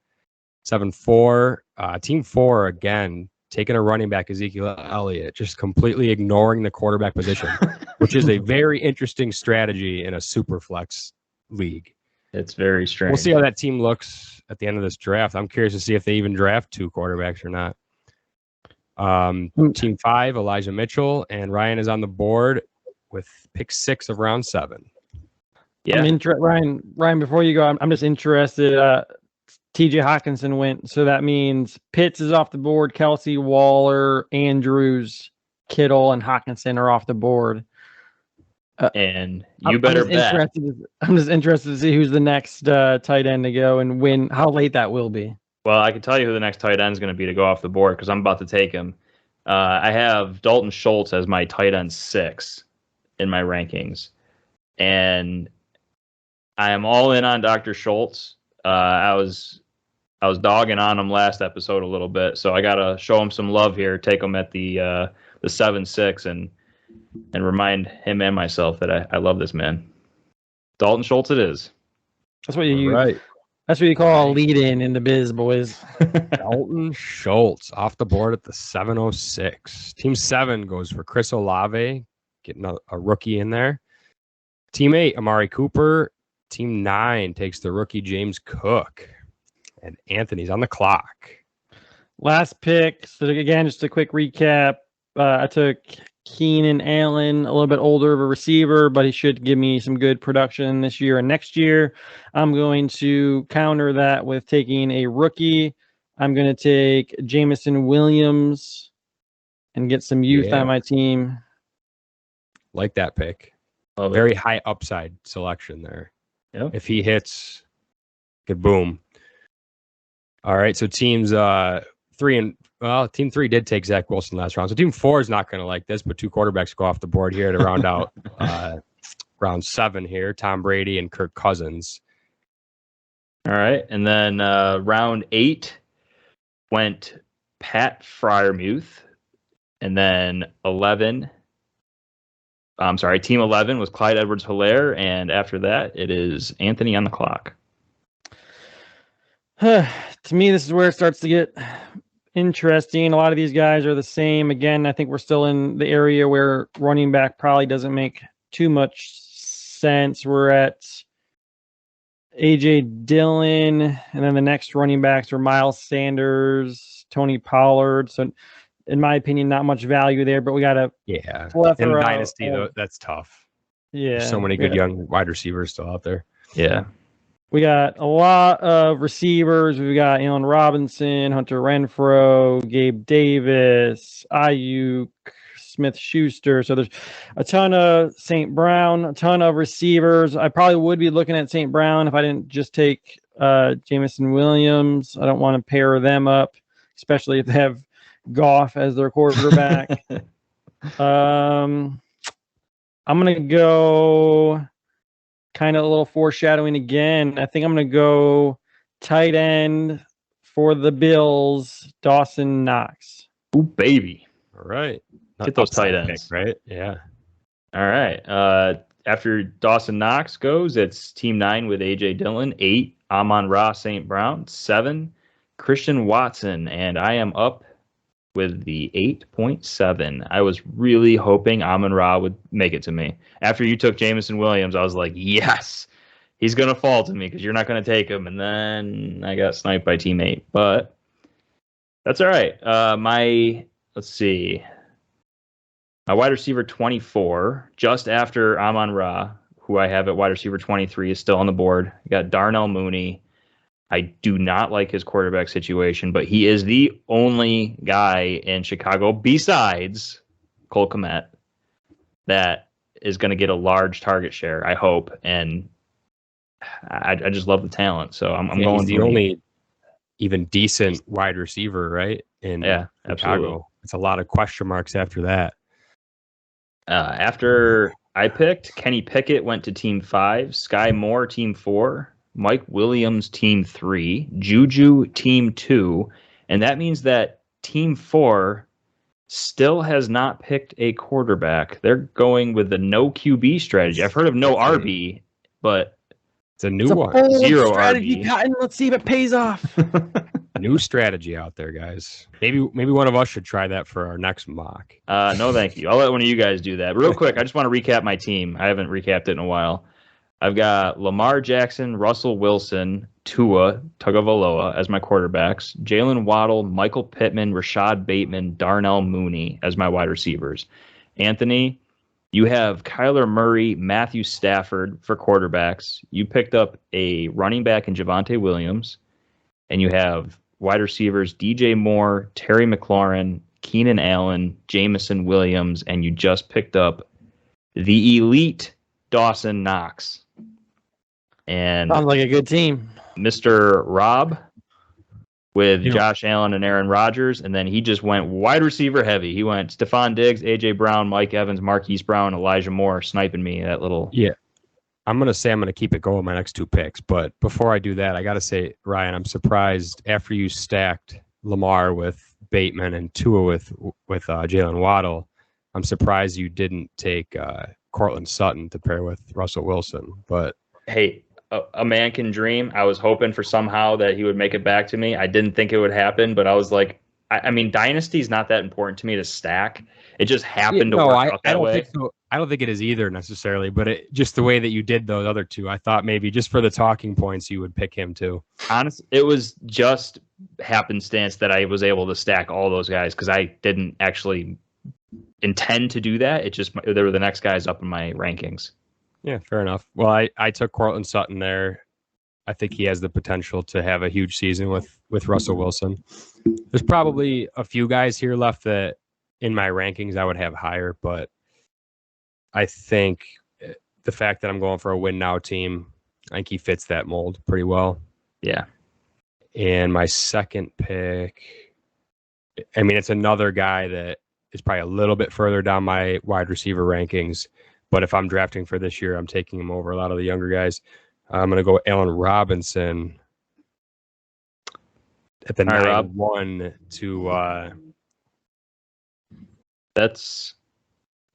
7-4. Team 4, again, taking a running back, Ezekiel Elliott, just completely ignoring the quarterback position, which is a very interesting strategy in a super flex league. It's very strange. We'll see how that team looks at the end of this draft. I'm curious to see if they even draft 2 quarterbacks or not. Team 5, Elijah Mitchell, and Ryan is on the board with pick 6 of round 7. Yeah, Ryan, before you go, I'm just interested. TJ Hawkinson went, so that means Pitts is off the board. Kelsey, Waller, Andrews, Kittle, and Hawkinson are off the board. And you better bet. I'm just interested to see who's the next tight end to go and how late that will be. Well, I can tell you who the next tight end is going to be to go off the board because I'm about to take him. I have Dalton Schultz as my tight end 6 in my rankings, and I am all in on Dr. Schultz. I was dogging on him last episode a little bit, so I gotta show him some love here. Take him at the 7-6 and remind him and myself that I love this man. Dalton Schultz, it is. That's what you call a lead in the biz, boys. Dalton Schultz off the board at the 7-06. Team 7 goes for Chris Olave, getting a rookie in there. Team 8, Amari Cooper. Team 9 takes the rookie James Cook. And Anthony's on the clock. Last pick. So again, just a quick recap. I took Keenan Allen, a little bit older of a receiver, but he should give me some good production this year and next year. I'm going to counter that with taking a rookie. I'm going to take Jamison Williams and get some youth on my team. Like that pick. Very high upside selection there. Yep. If he hits, good boom. All right, so teams 3 team 3 did take Zach Wilson last round. So team 4 is not going to like this, but 2 quarterbacks go off the board here to round out round 7 here. Tom Brady and Kirk Cousins. All right, and then round 8 went Pat Freiermuth, and then team 11 was Clyde Edwards-Helaire, and after that, it is Anthony on the clock. To me, this is where it starts to get interesting. A lot of these guys are the same. Again, I think we're still in the area where running back probably doesn't make too much sense. We're at A.J. Dillon, and then the next running backs are Miles Sanders, Tony Pollard. So, in my opinion, not much value there, but we got to in Dynasty, though, that's tough. Yeah. There's so many good young wide receivers still out there. Yeah. We got a lot of receivers. We've got Allen Robinson, Hunter Renfrow, Gabe Davis, Ayuk, Smith-Schuster. So there's a ton of St. Brown, a ton of receivers. I probably would be looking at St. Brown if I didn't just take Jamison Williams. I don't want to pair them up, especially if they have Goff as their quarterback. I'm going to go kind of a little foreshadowing again. I think I'm going to go tight end for the Bills, Dawson Knox. Ooh, baby. All right. Get those tight ends. Pick, right? Yeah. All right. After Dawson Knox goes, it's team 9 with A.J. Dillon, 8, Amon-Ra St. Brown, 7, Christian Watson, and I am up with the 8.7. I was really hoping Amon-Ra would make it to me. After you took Jamison Williams, I was like, yes, he's going to fall to me because you're not going to take him. And then I got sniped by team 8. But that's all right. Let's see. My wide receiver 24, just after Amon-Ra, who I have at wide receiver 23, is still on the board. I got Darnell Mooney. I do not like his quarterback situation, but he is the only guy in Chicago besides Cole Kmet that is going to get a large target share, I hope. And I just love the talent. So I'm going. He's the only even decent wide receiver, right? In Chicago. Absolutely. It's a lot of question marks after that. After I picked, Kenny Pickett went to team 5, Sky Moore team 4, Mike Williams team 3, Juju team 2, and that means that team 4 still has not picked a quarterback. They're going with the no QB strategy. I've heard of no RB, but it's a new It's a one. bold Zero strategy, RB. Cotton. Let's see if it pays off. New strategy out there, guys. Maybe one of us should try that for our next mock. No, thank you. I'll let one of you guys do that. Real quick, I just want to recap my team. I haven't recapped it in a while. I've got Lamar Jackson, Russell Wilson, Tua Tagovailoa as my quarterbacks, Jalen Waddle, Michael Pittman, Rashad Bateman, Darnell Mooney as my wide receivers. Anthony, you have Kyler Murray, Matthew Stafford for quarterbacks. You picked up a running back in Javonte Williams, and you have wide receivers DJ Moore, Terry McLaurin, Keenan Allen, Jamison Williams, and you just picked up the elite Dawson Knox. And Sounds like a good team. Mr. Rob with Josh Allen and Aaron Rodgers, and then he just went wide receiver heavy. He went Stephon Diggs, A.J. Brown, Mike Evans, Marquise Brown, Elijah Moore sniping me that little... Yeah. I'm going to keep it going my next two picks, but before I do that, I got to say, Ryan, I'm surprised after you stacked Lamar with Bateman and Tua with Jalen Waddle, I'm surprised you didn't take Carlton Sutton to pair with Russell Wilson. But hey, a man can dream. I was hoping for somehow that he would make it back to me. I didn't think it would happen, but I was like, I mean, Dynasty is not that important to me to stack. It just happened to work out that way. Think so. I don't think it is either necessarily, but just the way that you did those other two, I thought maybe just for the talking points, you would pick him too. Honestly, it was just happenstance that I was able to stack all those guys because I didn't actually intend to do that. It just, they were the next guys up in my rankings. Yeah, fair enough. Well, I took Carlton Sutton there. I think he has the potential to have a huge season with Russell Wilson. There's probably a few guys here left that in my rankings I would have higher, but I think the fact that I'm going for a win now team, I think he fits that mold pretty well. Yeah. And my second pick, I mean, it's another guy that is probably a little bit further down my wide receiver rankings, but if I'm drafting for this year, I'm taking him over a lot of the younger guys. I'm going to go Allen Robinson at the 9-1 to That's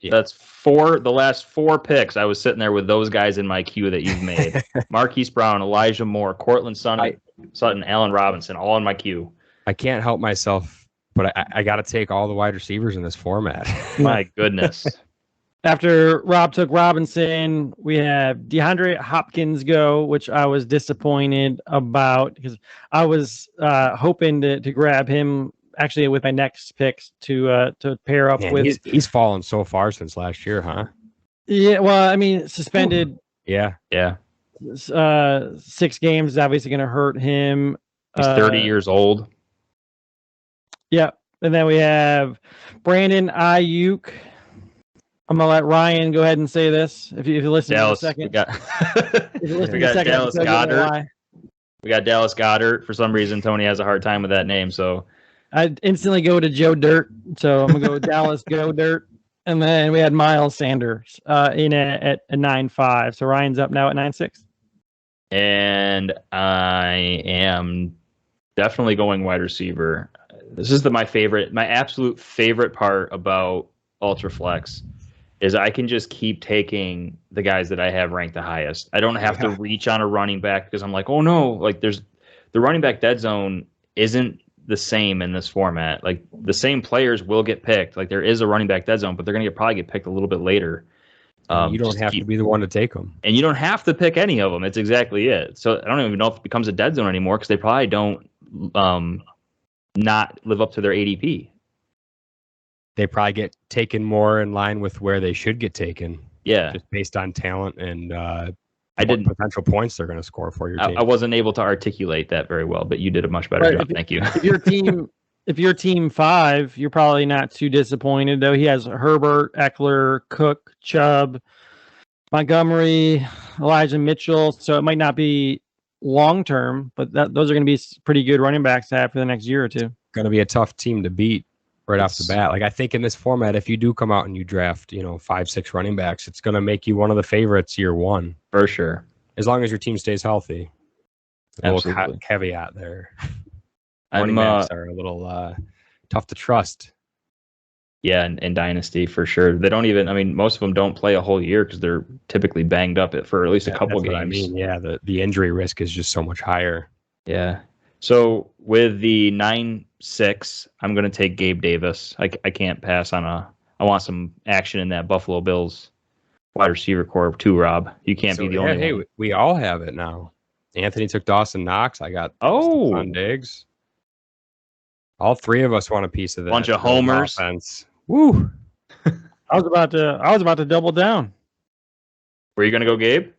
the last four picks. I was sitting there with those guys in my queue that you've made. Marquise Brown, Elijah Moore, Cortland Sutton, Allen Robinson, all in my queue. I can't help myself, but I got to take all the wide receivers in this format. My goodness. After Rob took Robinson, we have DeAndre Hopkins go, which I was disappointed about because I was hoping to grab him actually with my next picks to pair up with. He's fallen so far since last year, huh? Yeah, well, I mean, suspended. Yeah. 6 games is obviously going to hurt him. He's 30 years old. Yeah, and then we have Brandon Ayuk. I'm gonna let Ryan go ahead and say this. If you listen Dallas, for a second, we got Dallas Goedert. We got Dallas Goedert. For some reason, Tony has a hard time with that name, so I instantly go to Joe Dirt. So I'm gonna go Dallas Go Dirt, and then we had Miles Sanders in at 9.5. So Ryan's up now at 9.6. And I am definitely going wide receiver. This is my absolute favorite part about Ultraflex. Is I can just keep taking the guys that I have ranked the highest. I don't have to reach on a running back because I'm like, oh no, like the running back dead zone isn't the same in this format. Like the same players will get picked. Like there is a running back dead zone, but they're going to probably get picked a little bit later. You don't have to be the one to take them. And you don't have to pick any of them. It's exactly it. So I don't even know if it becomes a dead zone anymore because they probably don't not live up to their ADP. They probably get taken more in line with where they should get taken. Yeah. Just based on talent and potential points they're going to score for your team. I wasn't able to articulate that very well, but you did a much better job. Thank you. If you're team 5, you're probably not too disappointed, though. He has Herbert, Eckler, Cook, Chubb, Montgomery, Elijah Mitchell. So it might not be long-term, but those are going to be pretty good running backs to have for the next year or two. Going to be a tough team to beat. Right off the bat. Like I think in this format, if you do come out and you draft, 5-6 running backs, it's going to make you one of the favorites year one. For sure. As long as your team stays healthy. A little caveat there. Running backs are a little tough to trust. Yeah, in Dynasty for sure. They don't even. I mean, most of them don't play a whole year because they're typically banged up for at least a couple That's games. what I mean. Yeah, the injury risk is just so much higher. Yeah. So with the 9-6, I'm going to take Gabe Davis. I can't pass on a. I want some action in that Buffalo Bills wide receiver core too, Rob. You can't be the only one. We all have it now. Anthony took Dawson Knox. I got Stephon Diggs. All three of us want a piece of that. Bunch of homers. Offense. Woo! I was about to double down. Were you going to go Gabe?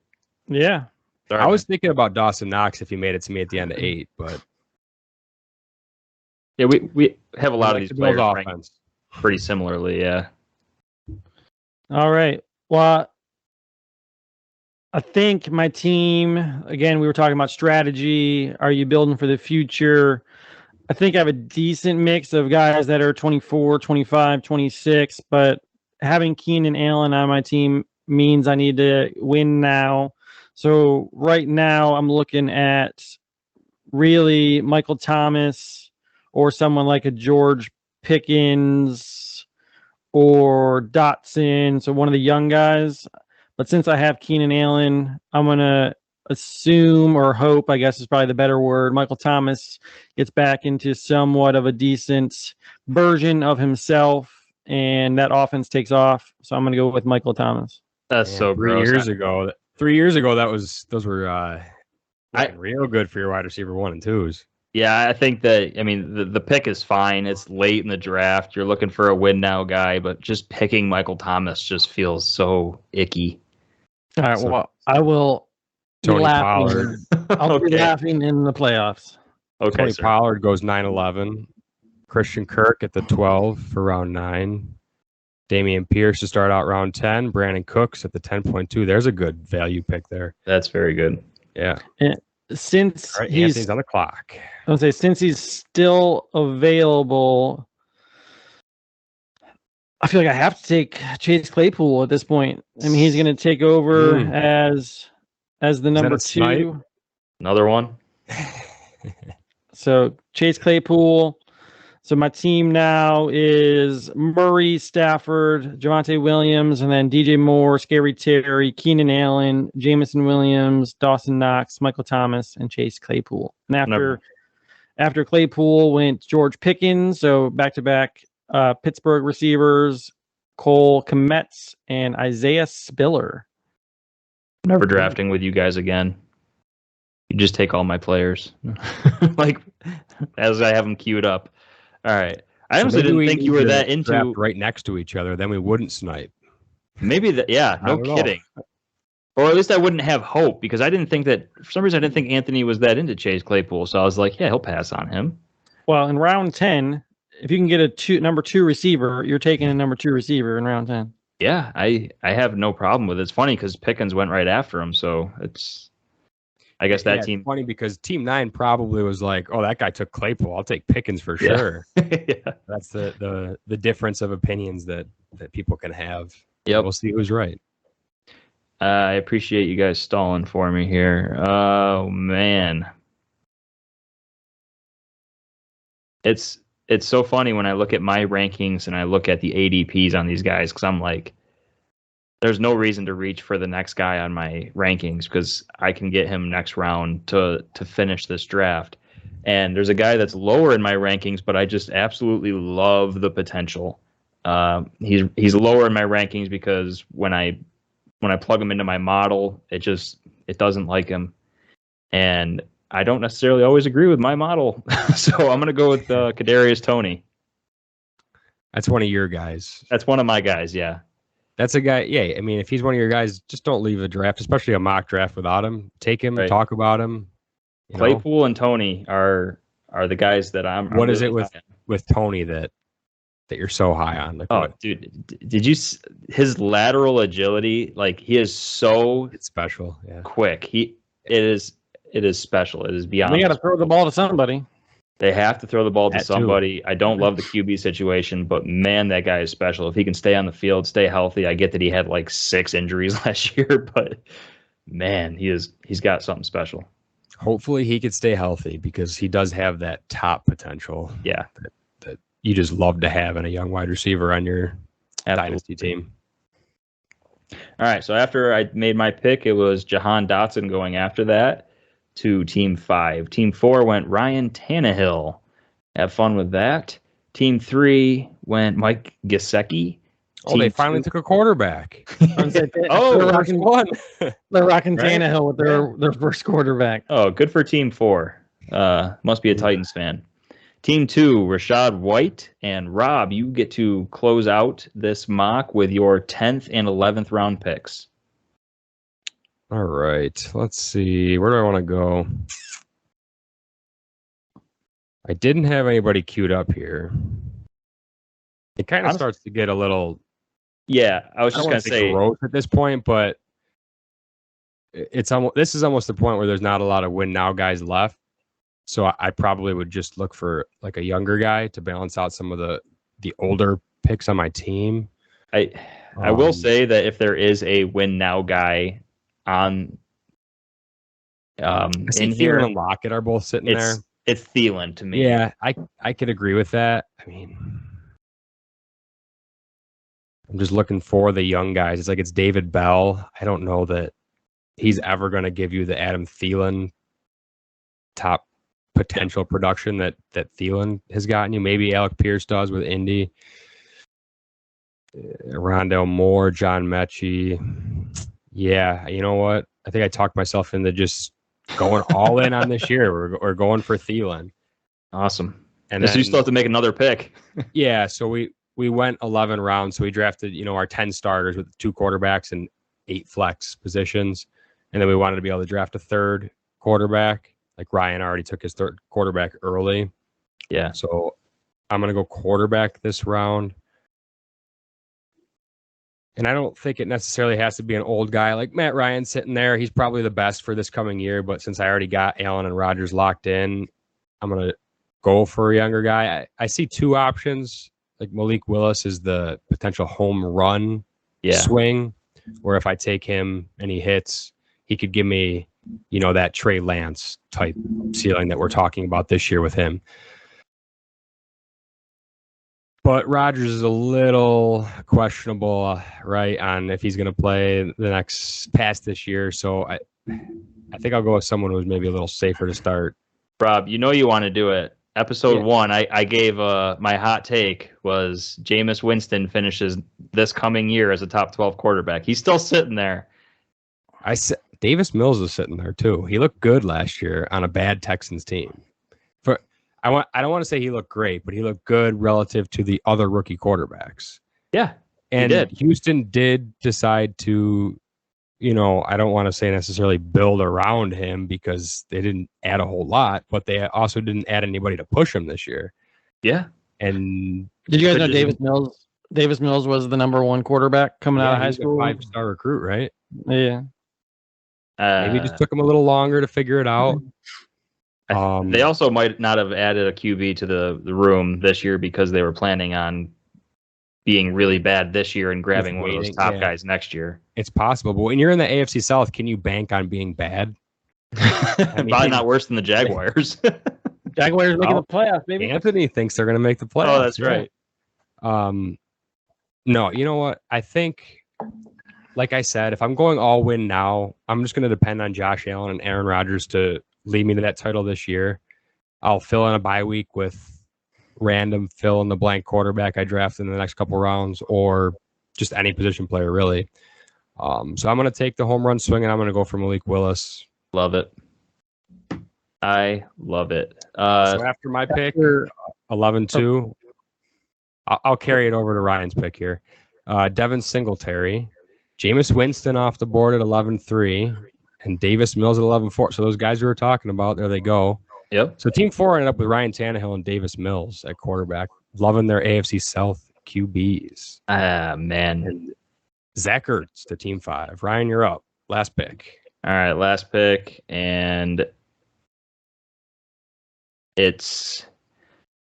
Yeah. Sorry, I was thinking about Dawson Knox if he made it to me at the end of 8, but yeah, we have a lot of these players offense pretty similarly. Yeah. All right. Well, I think my team, again, we were talking about strategy. Are you building for the future? I think I have a decent mix of guys that are 24, 25, 26, but having Keenan Allen on my team means I need to win now. So right now I'm looking at really Michael Thomas or someone like a George Pickens or Dotson, so one of the young guys. But since I have Keenan Allen, I'm going to assume or hope, I guess is probably the better word, Michael Thomas gets back into somewhat of a decent version of himself, and that offense takes off. So I'm going to go with Michael Thomas. That's so 3 gross. years ago. 3 years ago, those were real good for your wide receiver 1 and 2s. Yeah, I think that, I mean, the pick is fine. It's late in the draft. You're looking for a win now guy, but just picking Michael Thomas just feels so icky. All right, well, I will Tony be laughing. Pollard. I'll be laughing in the playoffs. Okay, Tony sir. Pollard goes 9-11. Christian Kirk at the 12 for round 9. Damian Pierce to start out round 10. Brandon Cooks at the 10.2. There's a good value pick there. That's very good. Yeah. Since Right, he's Anthony's on the clock. I would say since he's still available, I feel like I have to take Chase Claypool at this point. I mean, he's going to take over as the number 2. Another one. So Chase Claypool. So my team now is Murray, Stafford, Javonte Williams, and then DJ Moore, Scary Terry, Keenan Allen, Jamison Williams, Dawson Knox, Michael Thomas, and Chase Claypool. And after Claypool went George Pickens, so back-to-back Pittsburgh receivers, Cole Kmetz, and Isaiah Spiller. Never drafting with you guys again. You just take all my players. Like, as I have them queued up. All right. I honestly didn't think you were that into right next to each other. Then we wouldn't snipe. Maybe that. Yeah, no kidding. Or at least I wouldn't have hope because I didn't think that. For some reason, I didn't think Anthony was that into Chase Claypool. So I was like, yeah, he'll pass on him. Well, in round 10, if you can get a number 2 receiver, you're taking a number 2 receiver in round 10. Yeah, I have no problem with it. It's funny because Pickens went right after him. So it's. I guess that team. It's funny because Team 9 probably was like, "Oh, that guy took Claypool. I'll take Pickens for sure." Yeah. That's the difference of opinions that people can have. Yep. We'll see who's right. I appreciate you guys stalling for me here. Oh man, it's so funny when I look at my rankings and I look at the ADPs on these guys because I'm like, there's no reason to reach for the next guy on my rankings because I can get him next round to finish this draft. And there's a guy that's lower in my rankings, but I just absolutely love the potential. He's lower in my rankings because when I plug him into my model, it doesn't like him. And I don't necessarily always agree with my model. So I'm going to go with Kadarius Toney. That's one of your guys. That's one of my guys, yeah. That's a guy. Yeah, I mean, if he's one of your guys, just don't leave a draft, especially a mock draft without him. Take him, talk about him. Claypool and Toney are the guys that I'm. What is it with Toney that you're so high on? Like, dude, did you his lateral agility? Like he is so it's special. Yeah, quick. It is special. It is beyond. They got to throw the ball to somebody. They have to throw the ball to somebody. I don't love the QB situation, but man, that guy is special. If he can stay on the field, stay healthy. I get that he had like 6 injuries last year, but man, he's got something special. Hopefully he could stay healthy because he does have that top potential. Yeah. That you just love to have in a young wide receiver on your dynasty team. All right, so after I made my pick, it was Jahan Dotson going after that to Team 5. Team 4 went Ryan Tannehill. Have fun with that. Team 3 went Mike Gesicki. Oh, they finally took a quarterback. They're rocking one. They're rocking Right? Tannehill with their first quarterback. Oh, good for Team 4. Must be a Titans fan. Team 2, Rashad White. And Rob, you get to close out this mock with your 10th and 11th round picks. All right. Let's see. Where do I want to go? I didn't have anybody queued up here. It kind of starts to get a little... Yeah, I was just going to say... gross at this point, but this is almost the point where there's not a lot of win now guys left. So I probably would just look for like a younger guy to balance out some of the older picks on my team. I will say that if there is a win now guy on in here, and Lockett are both sitting there. It's Thielen to me. Yeah, I could agree with that. I mean, I'm just looking for the young guys. It's like it's David Bell. I don't know that he's ever going to give you the Adam Thielen top potential production that Thielen has gotten you. Maybe Alec Pierce does with Indy. Rondell Moore, John Mechie. Yeah, you know what? I think I talked myself into just going all in on this year. We're going for Thielen. Awesome. And so then, you still have to make another pick. Yeah, so we went 11 rounds. So we drafted, our 10 starters with 2 quarterbacks and 8 flex positions. And then we wanted to be able to draft a third quarterback. Like Ryan already took his third quarterback early. Yeah. So I'm going to go quarterback this round. And I don't think it necessarily has to be an old guy like Matt Ryan sitting there. He's probably the best for this coming year. But since I already got Allen and Rodgers locked in, I'm going to go for a younger guy. I see 2 options. Like Malik Willis is the potential home run swing, where if I take him and he hits, he could give me, that Trey Lance type ceiling that we're talking about this year with him. But Rodgers is a little questionable, right, on if he's going to play the next past this year. So I think I'll go with someone who's maybe a little safer to start. Rob, you want to do it. Episode 1, I gave my hot take was Jameis Winston finishes this coming year as a top 12 quarterback. He's still sitting there. I said Davis Mills is sitting there too. He looked good last year on a bad Texans team. I don't want to say he looked great, but he looked good relative to the other rookie quarterbacks. Yeah, and he did. Houston did decide to, I don't want to say necessarily build around him because they didn't add a whole lot, but they also didn't add anybody to push him this year. Yeah. And did you guys know Davis Mills? Davis Mills was the number 1 quarterback coming out of high school. 5-star recruit, right? Yeah. Maybe it just took him a little longer to figure it out. They also might not have added a QB to the room this year because they were planning on being really bad this year and grabbing one of those top guys next year. It's possible, but when you're in the AFC South, can you bank on being bad? Probably not worse than the Jaguars. Jaguars making the playoffs, baby. Anthony thinks they're going to make the playoffs. Oh, that's right. No, you know what? I think, like I said, if I'm going all win now, I'm just going to depend on Josh Allen and Aaron Rodgers to lead me to that title this year. I'll fill in a bye week with random fill in the blank quarterback I draft in the next couple rounds, or just any position player really. So I'm going to take the home run swing and I'm going to go for Malik Willis. Love it. I love it. So after my pick, 11-2, I'll carry it over to Ryan's pick here. Devin Singletary, Jameis Winston off the board at 11-3, and Davis Mills at 11-4. So those guys we were talking about, there they go. Yep. So team 4 ended up with Ryan Tannehill and Davis Mills at quarterback. Loving their AFC South QBs. Man. And Zach Ertz to team 5. Ryan, you're up. Last pick. All right, last pick. And it's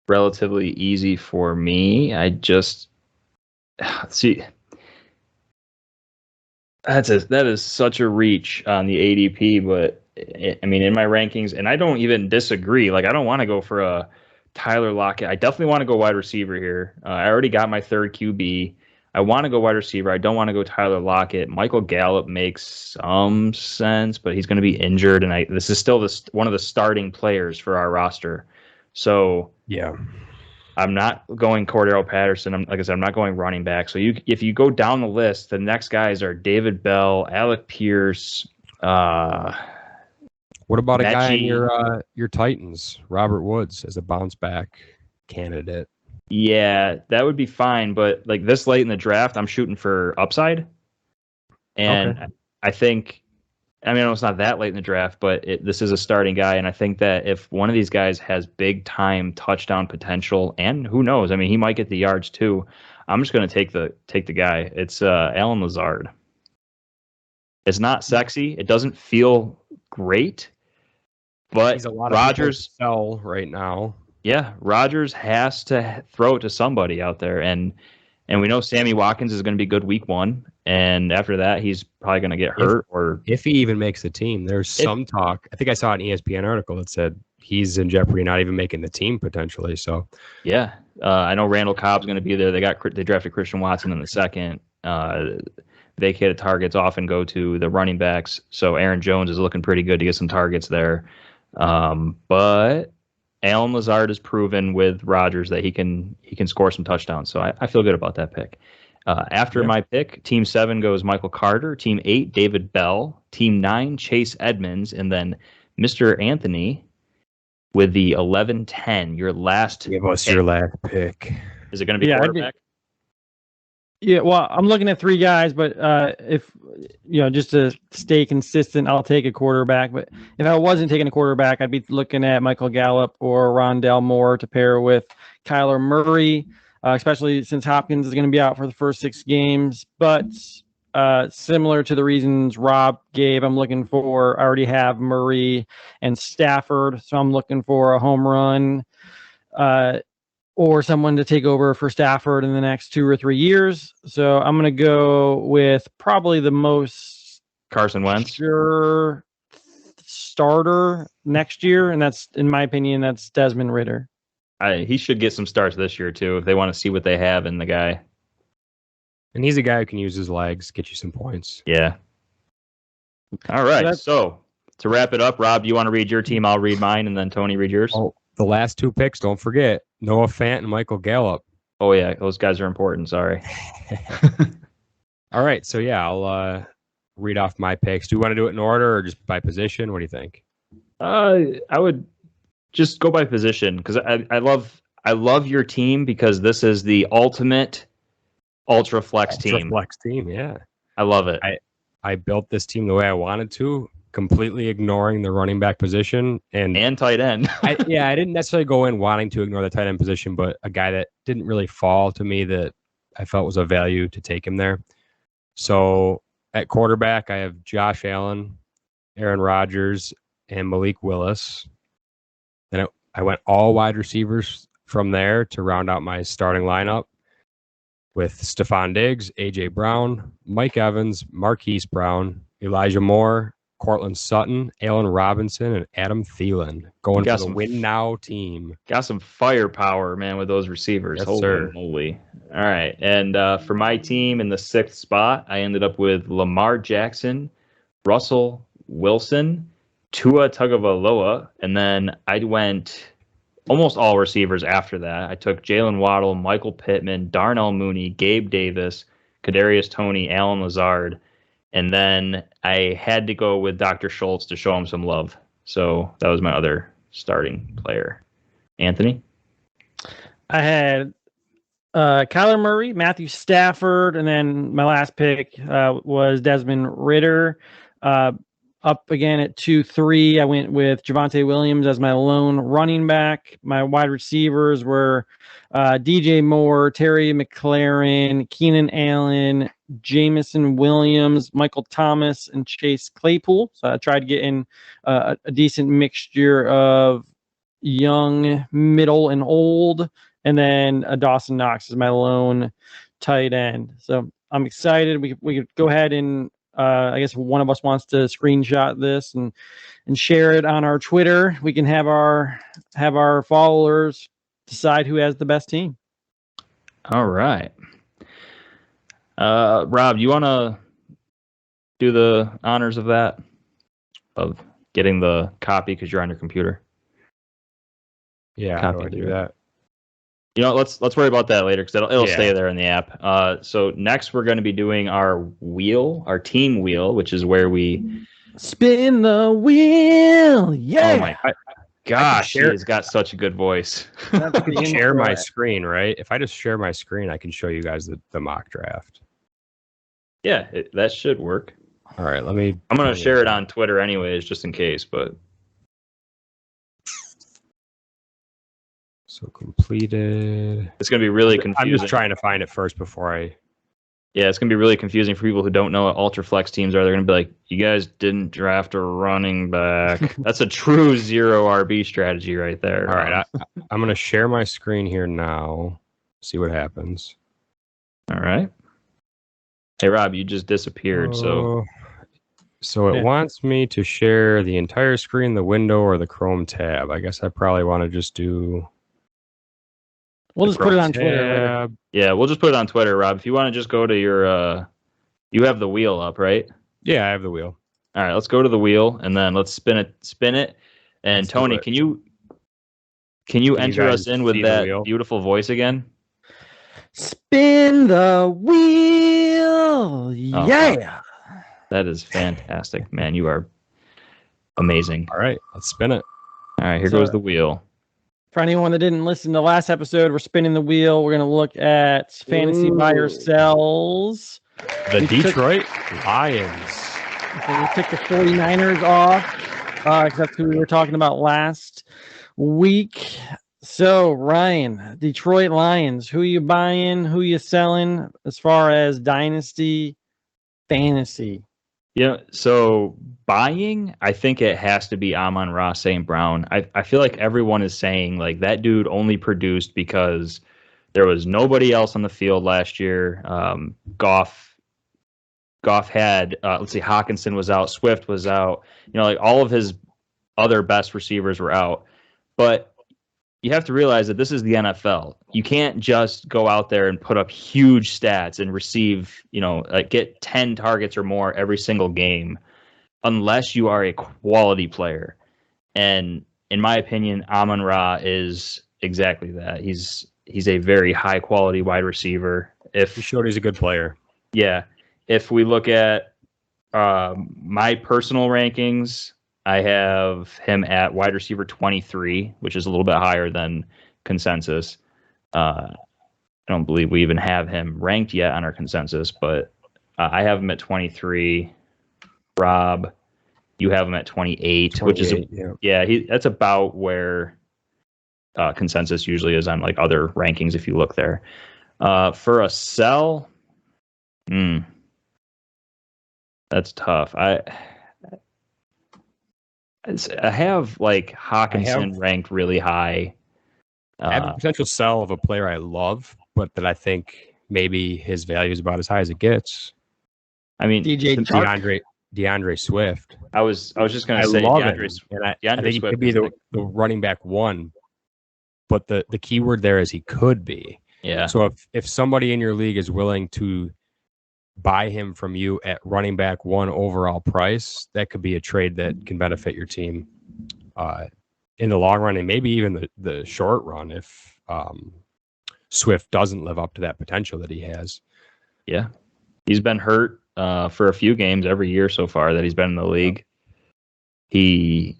relatively easy for me. I just see that is such a reach on the ADP, but I mean, in my rankings, and I don't even disagree. Like, I don't want to go for a Tyler Lockett. I definitely want to go wide receiver here. I already got my third QB. I want to go wide receiver. I don't want to go Tyler Lockett. Michael Gallup makes some sense, but he's going to be injured, and this is still one of the starting players for our roster. So Yeah. I'm not going Cordero Patterson. Like I said, I'm not going running back. So if you go down the list, the next guys are David Bell, Alec Pierce. What about a guy in Mechie. your Titans, Robert Woods, as a bounce back candidate? Yeah, that would be fine. But like this late in the draft, I'm shooting for upside. And Okay. I think, I mean, it's not that late in the draft, but this is a starting guy. And I think that if one of these guys has big time touchdown potential, and who knows, I mean, he might get the yards too. I'm just going to take the guy. It's Alan Lazard. It's not sexy. It doesn't feel great, but He's a lot of Rodgers sell right now. Yeah, Rodgers has to throw it to somebody out there, and we know Sammy Watkins is going to be good week 1, and after that he's probably going to get hurt if he even makes the team. There's some talk. I think I saw an ESPN article that said he's in jeopardy not even making the team potentially. So yeah, I know Randall Cobb's going to be there. They drafted Christian Watson in the second. Vacated targets often go to the running backs, so Aaron Jones is looking pretty good to get some targets there, but Alan Lazard has proven with Rodgers that he can score some touchdowns. So I feel good about that pick. After my pick, Team 7 goes Michael Carter. Team 8, David Bell. Team 9, Chase Edmonds. And then Mr. Anthony with the 11-10, your last give us your last pick. Is it going to be quarterback? Yeah, well, I'm looking at 3 guys, but if just to stay consistent, I'll take a quarterback. But if I wasn't taking a quarterback, I'd be looking at Michael Gallup or Rondell Moore to pair with Kyler Murray, especially since Hopkins is going to be out for the first 6 games. But similar to the reasons Rob gave, I'm looking for. I already have Murray and Stafford, so I'm looking for a home run. Or someone to take over for Stafford in the next 2 or 3 years. So I'm going to go with probably the most Carson Wentz sure starter next year, and that's, in my opinion, that's Desmond Ridder. He should get some starts this year too if they want to see what they have in the guy. And he's a guy who can use his legs, get you some points. Yeah. All right. So to wrap it up, Rob, you want to read your team? I'll read mine, and then Tony read yours. Oh, the last 2 picks, don't forget. Noah Fant and Michael Gallup. Oh, yeah. Those guys are important. Sorry. All right. So, yeah, I'll read off my picks. Do you want to do it in order or just by position? What do you think? I would just go by position because I love your team because this is the ultimate Ultraflex team. Ultraflex team, yeah. I love it. I built this team the way I wanted to, completely ignoring the running back position and tight end. I didn't necessarily go in wanting to ignore the tight end position, but a guy that didn't really fall to me that I felt was of value to take him there. So at quarterback, I have Josh Allen, Aaron Rodgers, and Malik Willis. Then I went all wide receivers from there to round out my starting lineup with Stephon Diggs, A.J. Brown, Mike Evans, Marquise Brown, Elijah Moore, Carlton Sutton, Allen Robinson, and Adam Thielen going for the win now team. Got some firepower, man, with those receivers. Yes, Holy sir. moly. All right. And for my team in the 6th spot, I ended up with Lamar Jackson, Russell Wilson, Tua Tagovailoa, and then I went almost all receivers after that. I took Jalen Waddle, Michael Pittman, Darnell Mooney, Gabe Davis, Kadarius Toney, Alan Lazard. And then I had to go with Dr. Schultz to show him some love. So that was my other starting player. Anthony? I had Kyler Murray, Matthew Stafford, and then my last pick was Desmond Ridder. Up again at 2-3, I went with Javonte Williams as my lone running back. My wide receivers were DJ Moore, Terry McLaurin, Keenan Allen, Jamison Williams, Michael Thomas, and Chase Claypool. So I tried to get in a decent mixture of young, middle, and old. And then Dawson Knox is my lone tight end. So I'm excited. We could go ahead and I guess one of us wants to screenshot this and share it on our Twitter. We can have our followers decide who has the best team. All right. Rob, you want to do the honors of that? Of getting the copy because you're on your computer? Yeah, how do I do that? You know, let's worry about that later because it'll Yeah. stay there in the app. So next we're going to be doing our team wheel, which is where we spin the wheel. Yeah. Oh my gosh, he has got such a good voice. Share my screen, right? If I just share my screen, I can show you guys the mock draft. Yeah, that should work. All right, I'm going to share it on Twitter anyways, just in case, but. So completed. It's going to be really confusing. I'm just trying to find it first before I. Yeah, it's going to be really confusing for people who don't know what Ultraflex teams are. They're going to be like, you guys didn't draft a running back. That's a true zero RB strategy right there. All right, I'm going to share my screen here now. See what happens. All right. Hey, Rob, you just disappeared. So it wants me to share the entire screen, the window, or the Chrome tab. I guess I probably want to just do. We'll just put it on Twitter later. Yeah, we'll just put it on Twitter, Rob. If you want to just go to your, you have the wheel up, right? Yeah, I have the wheel. All right, let's go to the wheel and then let's spin it. And let's Tony, can you enter us in with that beautiful voice again? Spin the wheel. Yeah. Wow. That is fantastic, man. You are amazing. All right, let's spin it. All right, here goes the wheel. For anyone that didn't listen to the last episode, we're spinning the wheel. We're going to look at fantasy buy or sells. The Detroit Lions. So we took the 49ers off because that's who we were talking about last week. So, Ryan, Detroit Lions, who you buying, who you selling as far as Dynasty Fantasy? Yeah, so buying, I think it has to be Amon-Ra St. Brown. I feel like everyone is saying like that dude only produced because there was nobody else on the field last year. Goff had let's see, Hawkinson was out, Swift was out. You know, like all of his other best receivers were out. But you have to realize that this is the NFL. You can't just go out there and put up huge stats and receive, get 10 targets or more every single game unless you are a quality player. And in my opinion, Amon-Ra is exactly that. He's a very high quality wide receiver. He showed he's a good player. Yeah. If we look at my personal rankings, I have him at wide receiver 23, which is a little bit higher than consensus. I don't believe we even have him ranked yet on our consensus, but I have him at 23. Rob, you have him at 28, which is that's about where consensus usually is on like other rankings if you look there. For a sell, that's tough. I have like Hawkinson ranked really high. I have a potential sell of a player I love, but that I think maybe his value is about as high as it gets. I mean, DeAndre Swift. I was just going to say DeAndre Swift. I think he could be the running back one, but the keyword there is he could be. Yeah. So if somebody in your league is willing to buy him from you at running back one overall price, that could be a trade that can benefit your team in the long run and maybe even the short run if Swift doesn't live up to that potential that he has. Yeah. He's been hurt for a few games every year so far that he's been in the league. He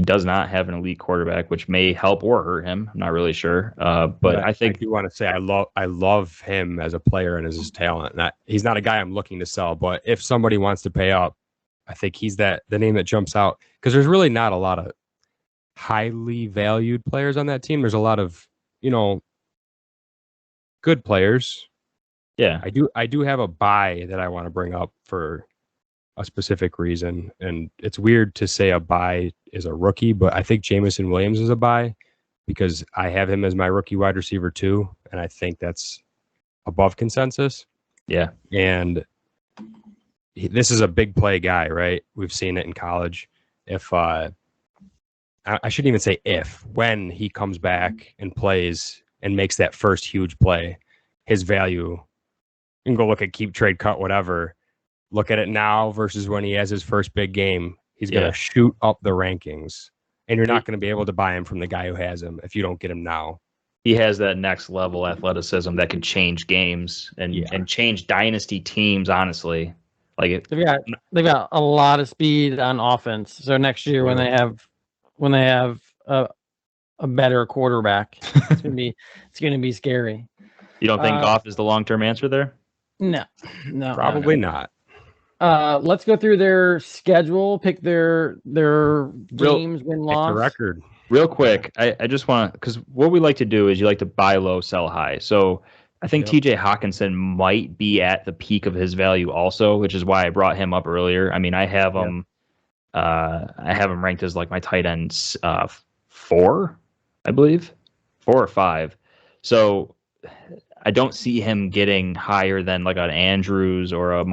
does not have an elite quarterback, which may help or hurt him. I'm not really sure. But I think I do want to say I love him as a player and as his talent. And he's not a guy I'm looking to sell, but if somebody wants to pay up, I think he's the name that jumps out because there's really not a lot of highly valued players on that team. There's a lot of, good players. Yeah. I do have a buy that I want to bring up for a specific reason. And it's weird to say a buy is a rookie, but I think Jameson Williams is a buy because I have him as my rookie wide receiver too. And I think that's above consensus. Yeah. And this is a big play guy, right? We've seen it in college. If I shouldn't even say if, when he comes back and plays and makes that first huge play, his value, you can go look at keep, trade, cut, whatever. Look at it now versus when he has his first big game. He's going to shoot up the rankings. And you're not going to be able to buy him from the guy who has him if you don't get him now. He has that next level athleticism that can change games and change dynasty teams, honestly. Like they've got a lot of speed on offense. So next year when they have a better quarterback, it's gonna be scary. You don't think Goff is the long-term answer there? No. Probably not. Let's go through their schedule, pick their games, win loss. The record. Real quick, I just want to, because what we like to do is you like to buy low, sell high. So I think TJ Hawkinson might be at the peak of his value also, which is why I brought him up earlier. I mean, I have him ranked as like my tight ends 4, I believe, 4 or 5. So I don't see him getting higher than like an Andrews or a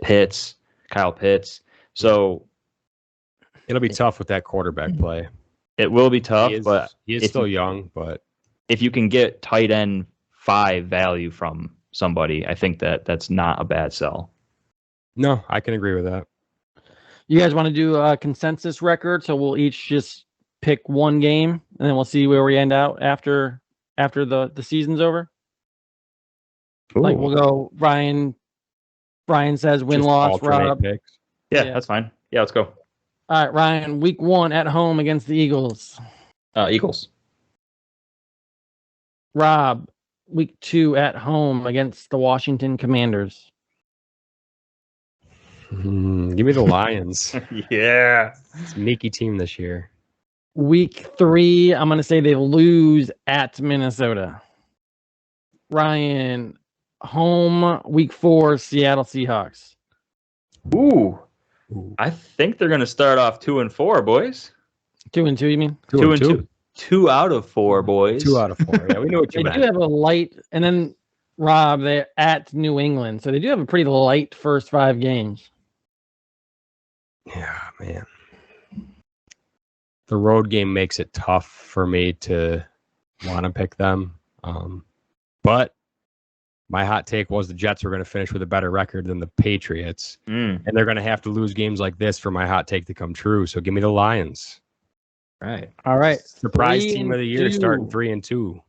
Pitts, Kyle Pitts. So it'll be tough with that quarterback play. It will be tough, but he is still young. But if you can get tight end 5 value from somebody, I think that's not a bad sell. No, I can agree with that. You guys want to do a consensus record? So we'll each just pick one game, and then we'll see where we end out after the season's over. Ooh. Like we'll go. Ryan says win-loss. Rob. Picks. Yeah, that's fine. Yeah, let's go. All right, Ryan. Week 1 at home against the Eagles. Eagles. Rob. Week 2 at home against the Washington Commanders. Give me the Lions. Yeah. It's a sneaky team this year. Week 3, I'm going to say they lose at Minnesota. Ryan, home, week 4, Seattle Seahawks. Ooh. I think they're going to start off 2-4, boys. 2-2, you mean? 2-2. 2 out of 4, boys. 2 out of 4. Yeah, we know what you meant. They do have a light, and then Rob, they're at New England, so they do have a pretty light first 5 games. Yeah, man. The road game makes it tough for me to want to pick them. But my hot take was the Jets were going to finish with a better record than the Patriots. And they're going to have to lose games like this for my hot take to come true. So give me the Lions. Right. All right. Surprise team of the year starting 3-2.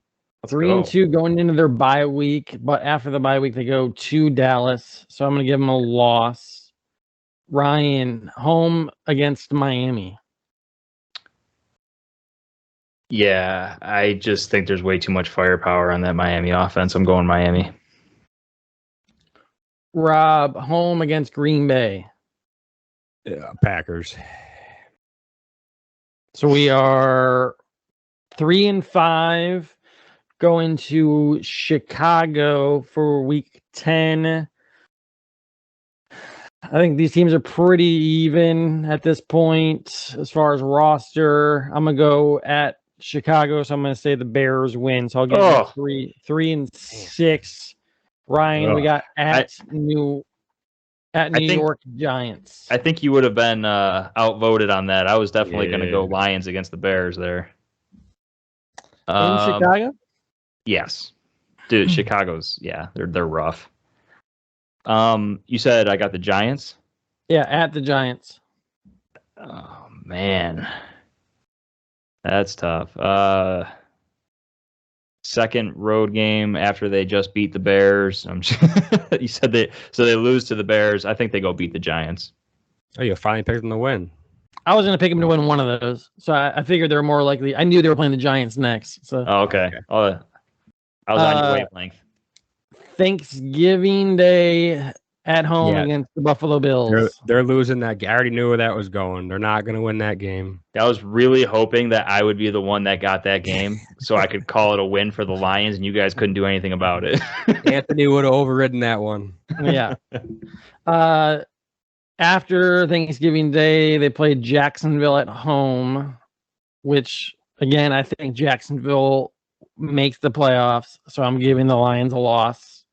3-2 going into their bye week, but after the bye week, they go to Dallas. So I'm going to give them a loss. Ryan, home against Miami. Yeah, I just think there's way too much firepower on that Miami offense. I'm going Miami. Rob, home against Green Bay. Yeah, Packers. So we are 3-5 going to Chicago for week 10. I think these teams are pretty even at this point as far as roster. I'm going to go at Chicago, so I'm going to say the Bears win. So I'll give you 3-6. Ryan, we got at New York Giants. I think you would have been outvoted on that. I was definitely going to go Lions against the Bears there. In Chicago? Yes. Dude, Chicago's, they're rough. You said I got the Giants? Yeah, at the Giants. Oh, man. That's tough. Second road game after they just beat the Bears. You said they lose to the Bears. I think they go beat the Giants. Oh, you finally picked them to win. I was going to pick them to win one of those. So I figured they were more likely. I knew they were playing the Giants next. So. Oh, okay. I was on your wavelength. Thanksgiving Day at home against the Buffalo Bills. They're losing that. I already knew where that was going. They're not going to win that game. I was really hoping that I would be the one that got that game so I could call it a win for the Lions and you guys couldn't do anything about it. Anthony would have overridden that one. Yeah. After Thanksgiving Day, they played Jacksonville at home, which, again, I think Jacksonville makes the playoffs, so I'm giving the Lions a loss.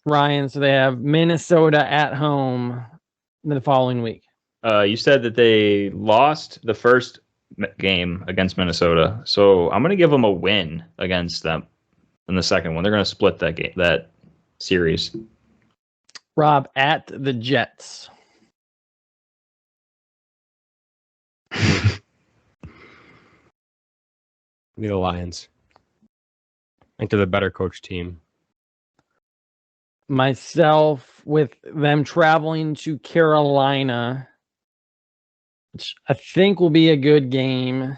Ryan, so they have Minnesota at home the following week. You said that they lost the first game against Minnesota, so I'm going to give them a win against them in the second one. They're going to split that series. Rob, at the Jets. The Lions. I think they're the better coach team. Myself, with them traveling to Carolina, which I think will be a good game.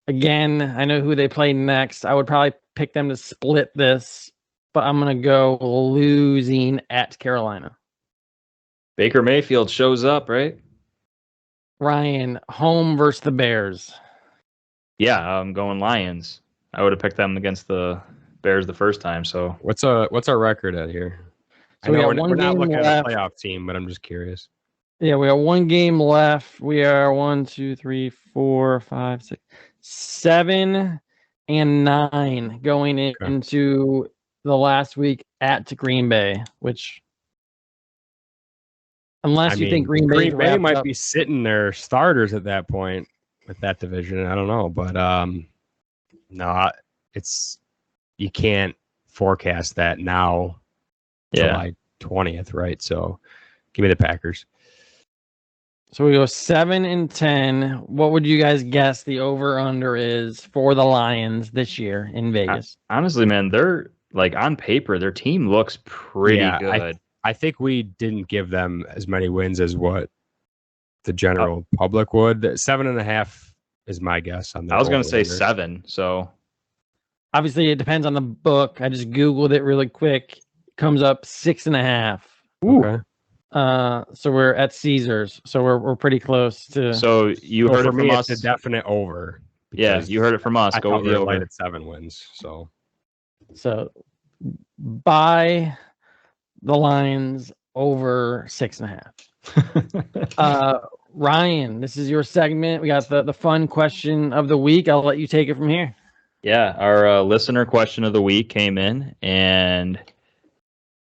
Again, I know who they play next. I would probably pick them to split this, but I'm going to go losing at Carolina. Baker Mayfield shows up, right? Ryan, home versus the Bears. Yeah, I'm going Lions. I would have picked them against the Bears the first time. So What's our record at here? So we got we're one not game looking left. at a playoff team, but I'm just curious. Yeah, we got one game left. We are 1, 2, 3, 4, 5, 6, 7, and 9 going into the last week at Green Bay, which unless you think Green Bay might be sitting their starters at that point with that division. I don't know, but no, you can't forecast that now. July 20th, right? So give me the Packers. So we go 7 and 10. What would you guys guess the over/under is for the Lions this year in Vegas? Honestly, man, they're like on paper, their team looks pretty good. I think we didn't give them as many wins as what the general public would. 7.5 is my guess on that. I was going to say 7. So obviously, it depends on the book. I just Googled it really quick. It comes up 6.5. Okay. So we're at Caesars. So we're pretty close to. So you heard it from us. It's a definite over. Yeah, you heard it from us. Go with the over. At 7 wins. So buy the Lions over 6.5. Ryan, this is your segment. We got the fun question of the week. I'll let you take it from here. Yeah, our listener question of the week came in, and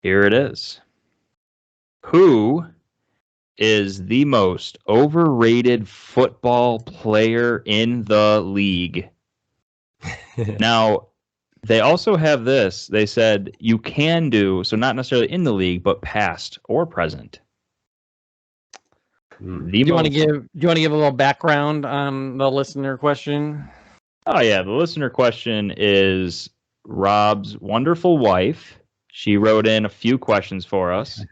here it is. Who is the most overrated football player in the league? Now, they also have this. They said you can do, so not necessarily in the league, but past or present. Do you want to give a little background on the listener question? Oh yeah, the listener question is Rob's wonderful wife. She wrote in a few questions for us.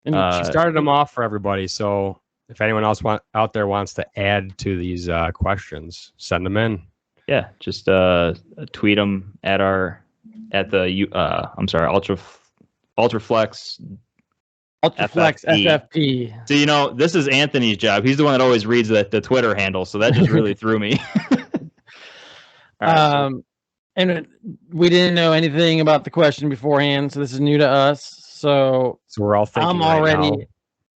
And she started them off for everybody. So if anyone else out there wants to add to these questions, send them in. Yeah, just tweet them at Ultraflex. Ultraflex FFP. So this is Anthony's job. He's the one that always reads the Twitter handle. So that just really threw me. Right, and we didn't know anything about the question beforehand, so this is new to us. So we're all thinking.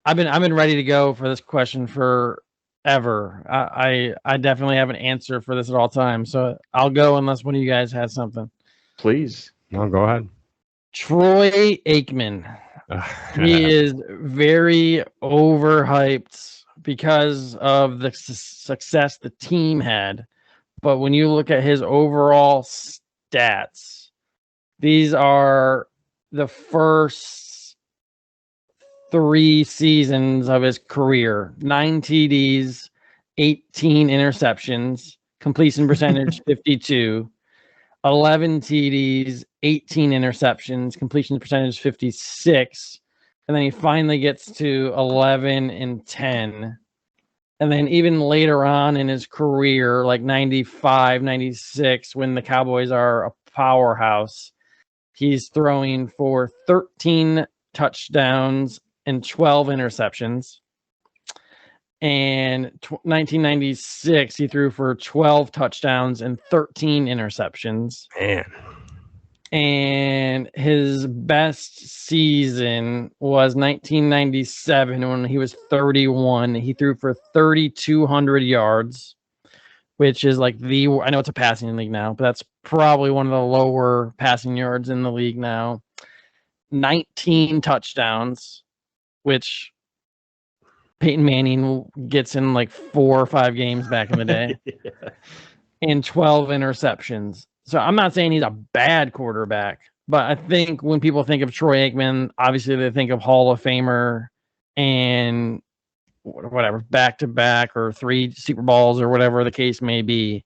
I've been ready to go for this question forever. I definitely have an answer for this at all times. So I'll go unless one of you guys has something. Please. No, go ahead. Troy Aikman. He is very overhyped because of the success the team had. But when you look at his overall stats, these are the first 3 seasons of his career. 9 TDs, 18 interceptions, completion percentage 52, 11 TDs, 18 interceptions, completion percentage 56. And then he finally gets to 11 and 10. And then even later on in his career, like 95, 96, when the Cowboys are a powerhouse, he's throwing for 13 touchdowns and 12 interceptions. And 1996, he threw for 12 touchdowns and 13 interceptions. Man. And his best season was 1997 when he was 31. He threw for 3,200 yards, which is like I know it's a passing league now, but that's probably one of the lower passing yards in the league now. 19 touchdowns, which Peyton Manning gets in like 4 or 5 games back in the day Yeah. and 12 interceptions. So I'm not saying he's a bad quarterback, but I think when people think of Troy Aikman, obviously they think of Hall of Famer and whatever, back to back or 3 Super Bowls or whatever the case may be.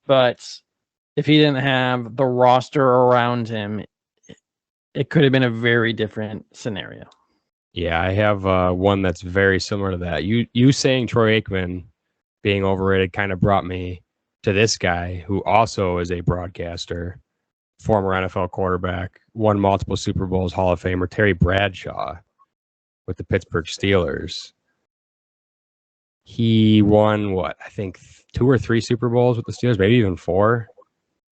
But if he didn't have the roster around him, it could have been a very different scenario. Yeah, I have one that's very similar to that. You saying Troy Aikman being overrated kind of brought me to this guy who also is a broadcaster, former NFL quarterback, won multiple Super Bowls, Hall of Famer, Terry Bradshaw with the Pittsburgh Steelers. He won I think 2 or 3 Super Bowls with the Steelers, maybe even 4.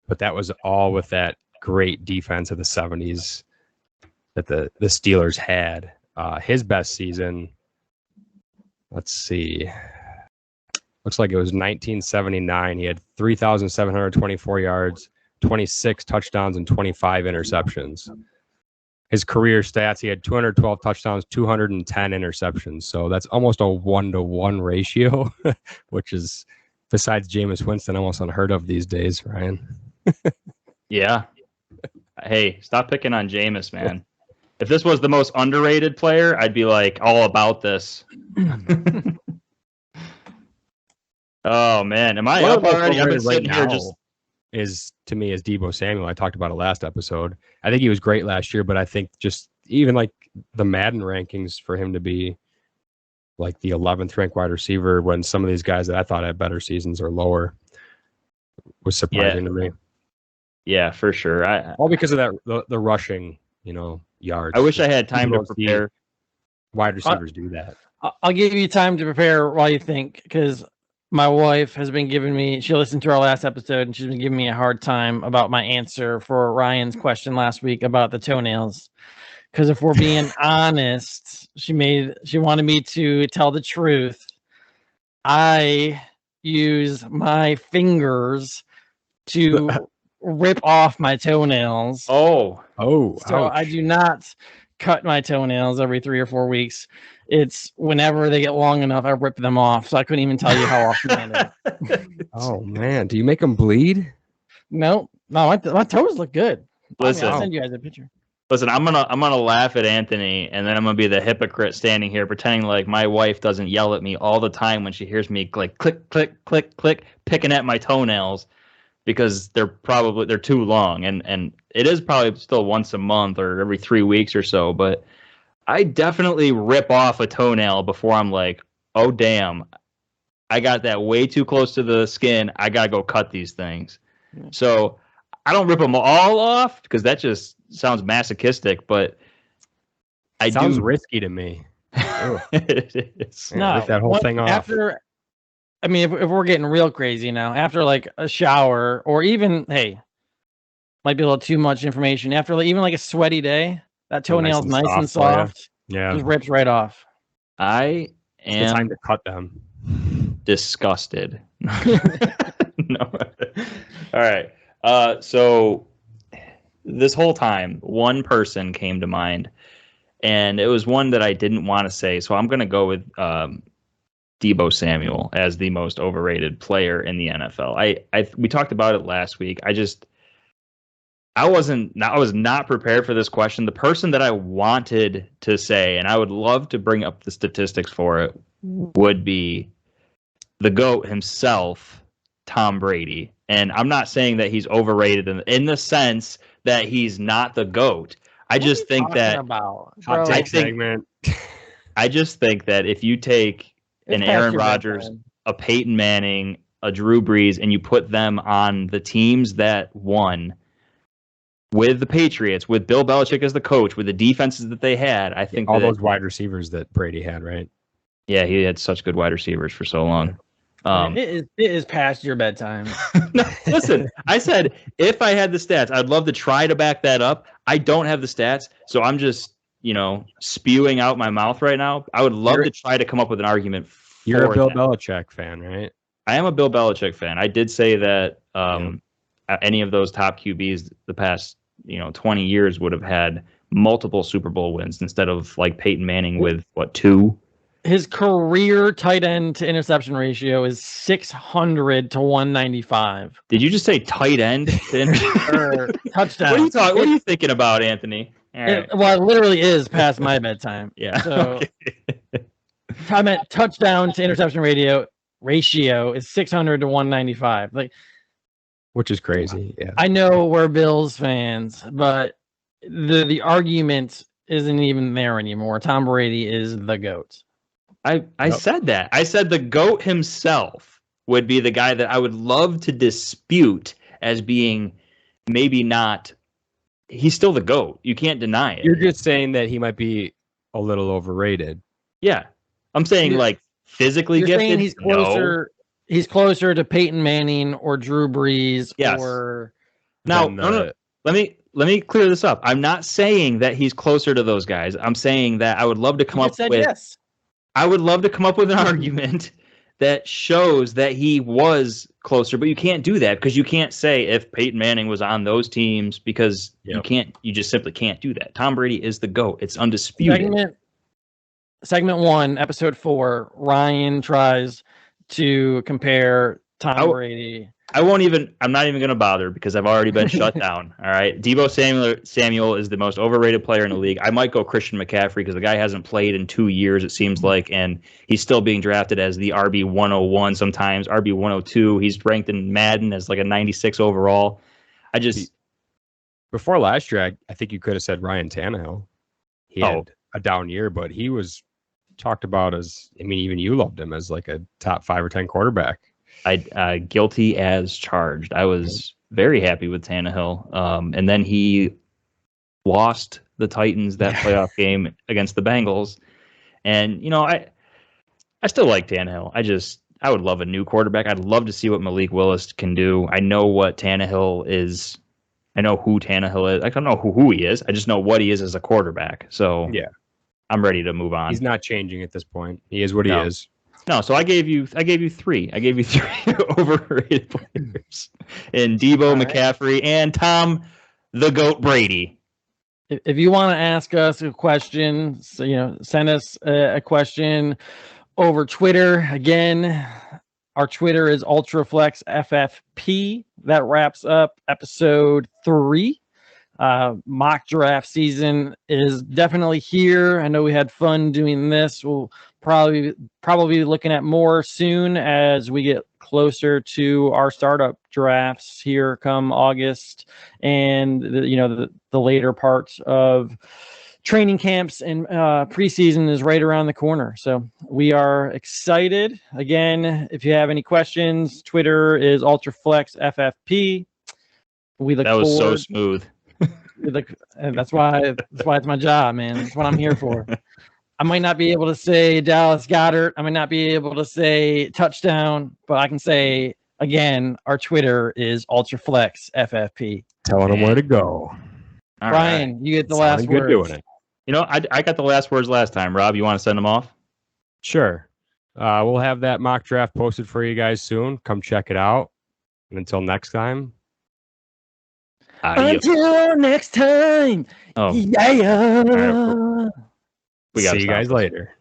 But that was all with that great defense of the 70s that the Steelers had. His best season, let's see, looks like it was 1979. He had 3,724 yards, 26 touchdowns, and 25 interceptions. His career stats, he had 212 touchdowns, 210 interceptions. So that's almost a 1-to-1 ratio, which is, besides Jameis Winston, almost unheard of these days, Ryan. Yeah. Hey, stop picking on Jameis, man. If this was the most underrated player, I'd be like all about this. Oh man, am I One up of the most already? I've been overrated sitting here now just. is, to me, is Deebo Samuel. I talked about it last episode. I think he was great last year, but I think just even like the Madden rankings for him to be like the 11th ranked wide receiver when some of these guys that I thought had better seasons or lower was surprising to me. Yeah, for sure. All because of that the rushing, yards. I wish I had time to People don't see prepare. wide receivers do that. I'll give you time to prepare while you think, because my wife has been giving me, she listened to our last episode and she's been giving me a hard time about my answer for Ryan's question last week about the toenails. Because if we're being honest, she wanted me to tell the truth. I use my fingers to rip off my toenails. Oh, So ouch. I do not cut my toenails every 3 or 4 weeks. It's whenever they get long enough, I rip them off. So I couldn't even tell you how often I do. Oh man, do you make them bleed? No, my toes look good. Listen. I'll send you guys a picture. Listen, I'm gonna laugh at Anthony, and then I'm gonna be the hypocrite standing here pretending like my wife doesn't yell at me all the time when she hears me like click, click, click, click, picking at my toenails because they're too long, and it is probably still once a month or every 3 weeks or so, but I definitely rip off a toenail before I'm like, oh damn, I got that way too close to the skin. I gotta go cut these things. Yeah. So I don't rip them all off because that just sounds masochistic, but I Sounds do. risky to me. It is. Yeah, rip that whole thing off. I mean, if we're getting real crazy now, after like a shower or even, hey, might be a little too much information. After even like a sweaty day, that toenail's nice and soft. Yeah, just rips right off. I it's the time am to cut them. disgusted. No. All right. So this whole time, one person came to mind, and it was one that I didn't want to say. So I'm going to go with Deebo Samuel as the most overrated player in the NFL. We talked about it last week. I was not prepared for this question. The person that I wanted to say, and I would love to bring up the statistics for it, would be the GOAT himself, Tom Brady. And I'm not saying that he's overrated in the sense that he's not the GOAT. I just think that Hot take segment. I just think that if you take an Aaron Rodgers, a Peyton Manning, a Drew Brees, and you put them on the teams that won with the Patriots, with Bill Belichick as the coach, with the defenses that they had, I think all those wide receivers that Brady had, right? Yeah, he had such good wide receivers for so long. It is past your bedtime. No, listen, I said if I had the stats, I'd love to try to back that up. I don't have the stats, so I'm just spewing out my mouth right now. I would love to try to come up with an argument. You're a Bill Belichick fan, right? I am a Bill Belichick fan. I did say that any of those top QBs the past 20 years would have had multiple Super Bowl wins instead of like Peyton Manning with 2. his career tight end to interception ratio is 600 to 195. Did you just say tight end? Or touchdown. What are you talking? What are you thinking about, Anthony? All right. Well, it literally is past my bedtime. Yeah. So I meant touchdown to interception ratio is 600 to 195. Like, which is crazy. Yeah. I know we're Bills fans, but the argument isn't even there anymore. Tom Brady is the GOAT. I said that. I said the GOAT himself would be the guy that I would love to dispute as being maybe not. He's still the GOAT. You can't deny it. You're just saying that he might be a little overrated. Yeah. I'm saying like physically You're gifted. saying he's closer. No. He's closer to Peyton Manning or Drew Brees. Yes. Or Now, no. Let me clear this up. I'm not saying that he's closer to those guys. I'm saying that I would love to come up with. Yes. I would love to come up with an argument that shows that he was closer, but you can't do that because you can't say if Peyton Manning was on those teams because you just simply can't do that. Tom Brady is the GOAT. It's undisputed. Segment 1, episode 4, Ryan tries to compare Tom Brady. I'm not even going to bother because I've already been shut down. All right. Deebo Samuel is the most overrated player in the league. I might go Christian McCaffrey because the guy hasn't played in 2 years, it seems like, and he's still being drafted as the RB 101 sometimes, RB 102. He's ranked in Madden as like a 96 overall. Before last year, I think you could have said Ryan Tannehill. He had a down year, but he was talked about as, I mean, even you loved him as like a top 5 or 10 quarterback. I guilty as charged. I was very happy with Tannehill. And then he lost the Titans that playoff game against the Bengals. And, I still like Tannehill. I would love a new quarterback. I'd love to see what Malik Willis can do. I know what Tannehill is. I know who Tannehill is. I don't know who he is. I just know what he is as a quarterback. So yeah, I'm ready to move on. He's not changing at this point. He is what he is. No, so I gave you 3. I gave you 3 overrated players in Deebo, McCaffrey, and Tom the GOAT Brady. If you want to ask us a question, send us a question over Twitter. Again, our Twitter is Ultraflex FFP. That wraps up episode 3. Mock draft season is definitely here. I know we had fun doing this. We'll probably be looking at more soon as we get closer to our startup drafts here come August and the later parts of training camps and preseason is right around the corner. So we are excited. Again, if you have any questions, Twitter is Ultraflex FFP. We look forward. That was so smooth. That's why it's my job, man. That's what I'm here for. I might not be able to say Dallas Goedert. I might not be able to say touchdown, but I can say, again, our Twitter is Ultraflex FFP. Telling them where to go. All Brian, right. You get the last word. Doing it. I got the last words last time. Rob, you want to send them off? Sure. We'll have that mock draft posted for you guys soon. Come check it out. And until next time. Until next time. Oh. Yeah. Right. See you guys later.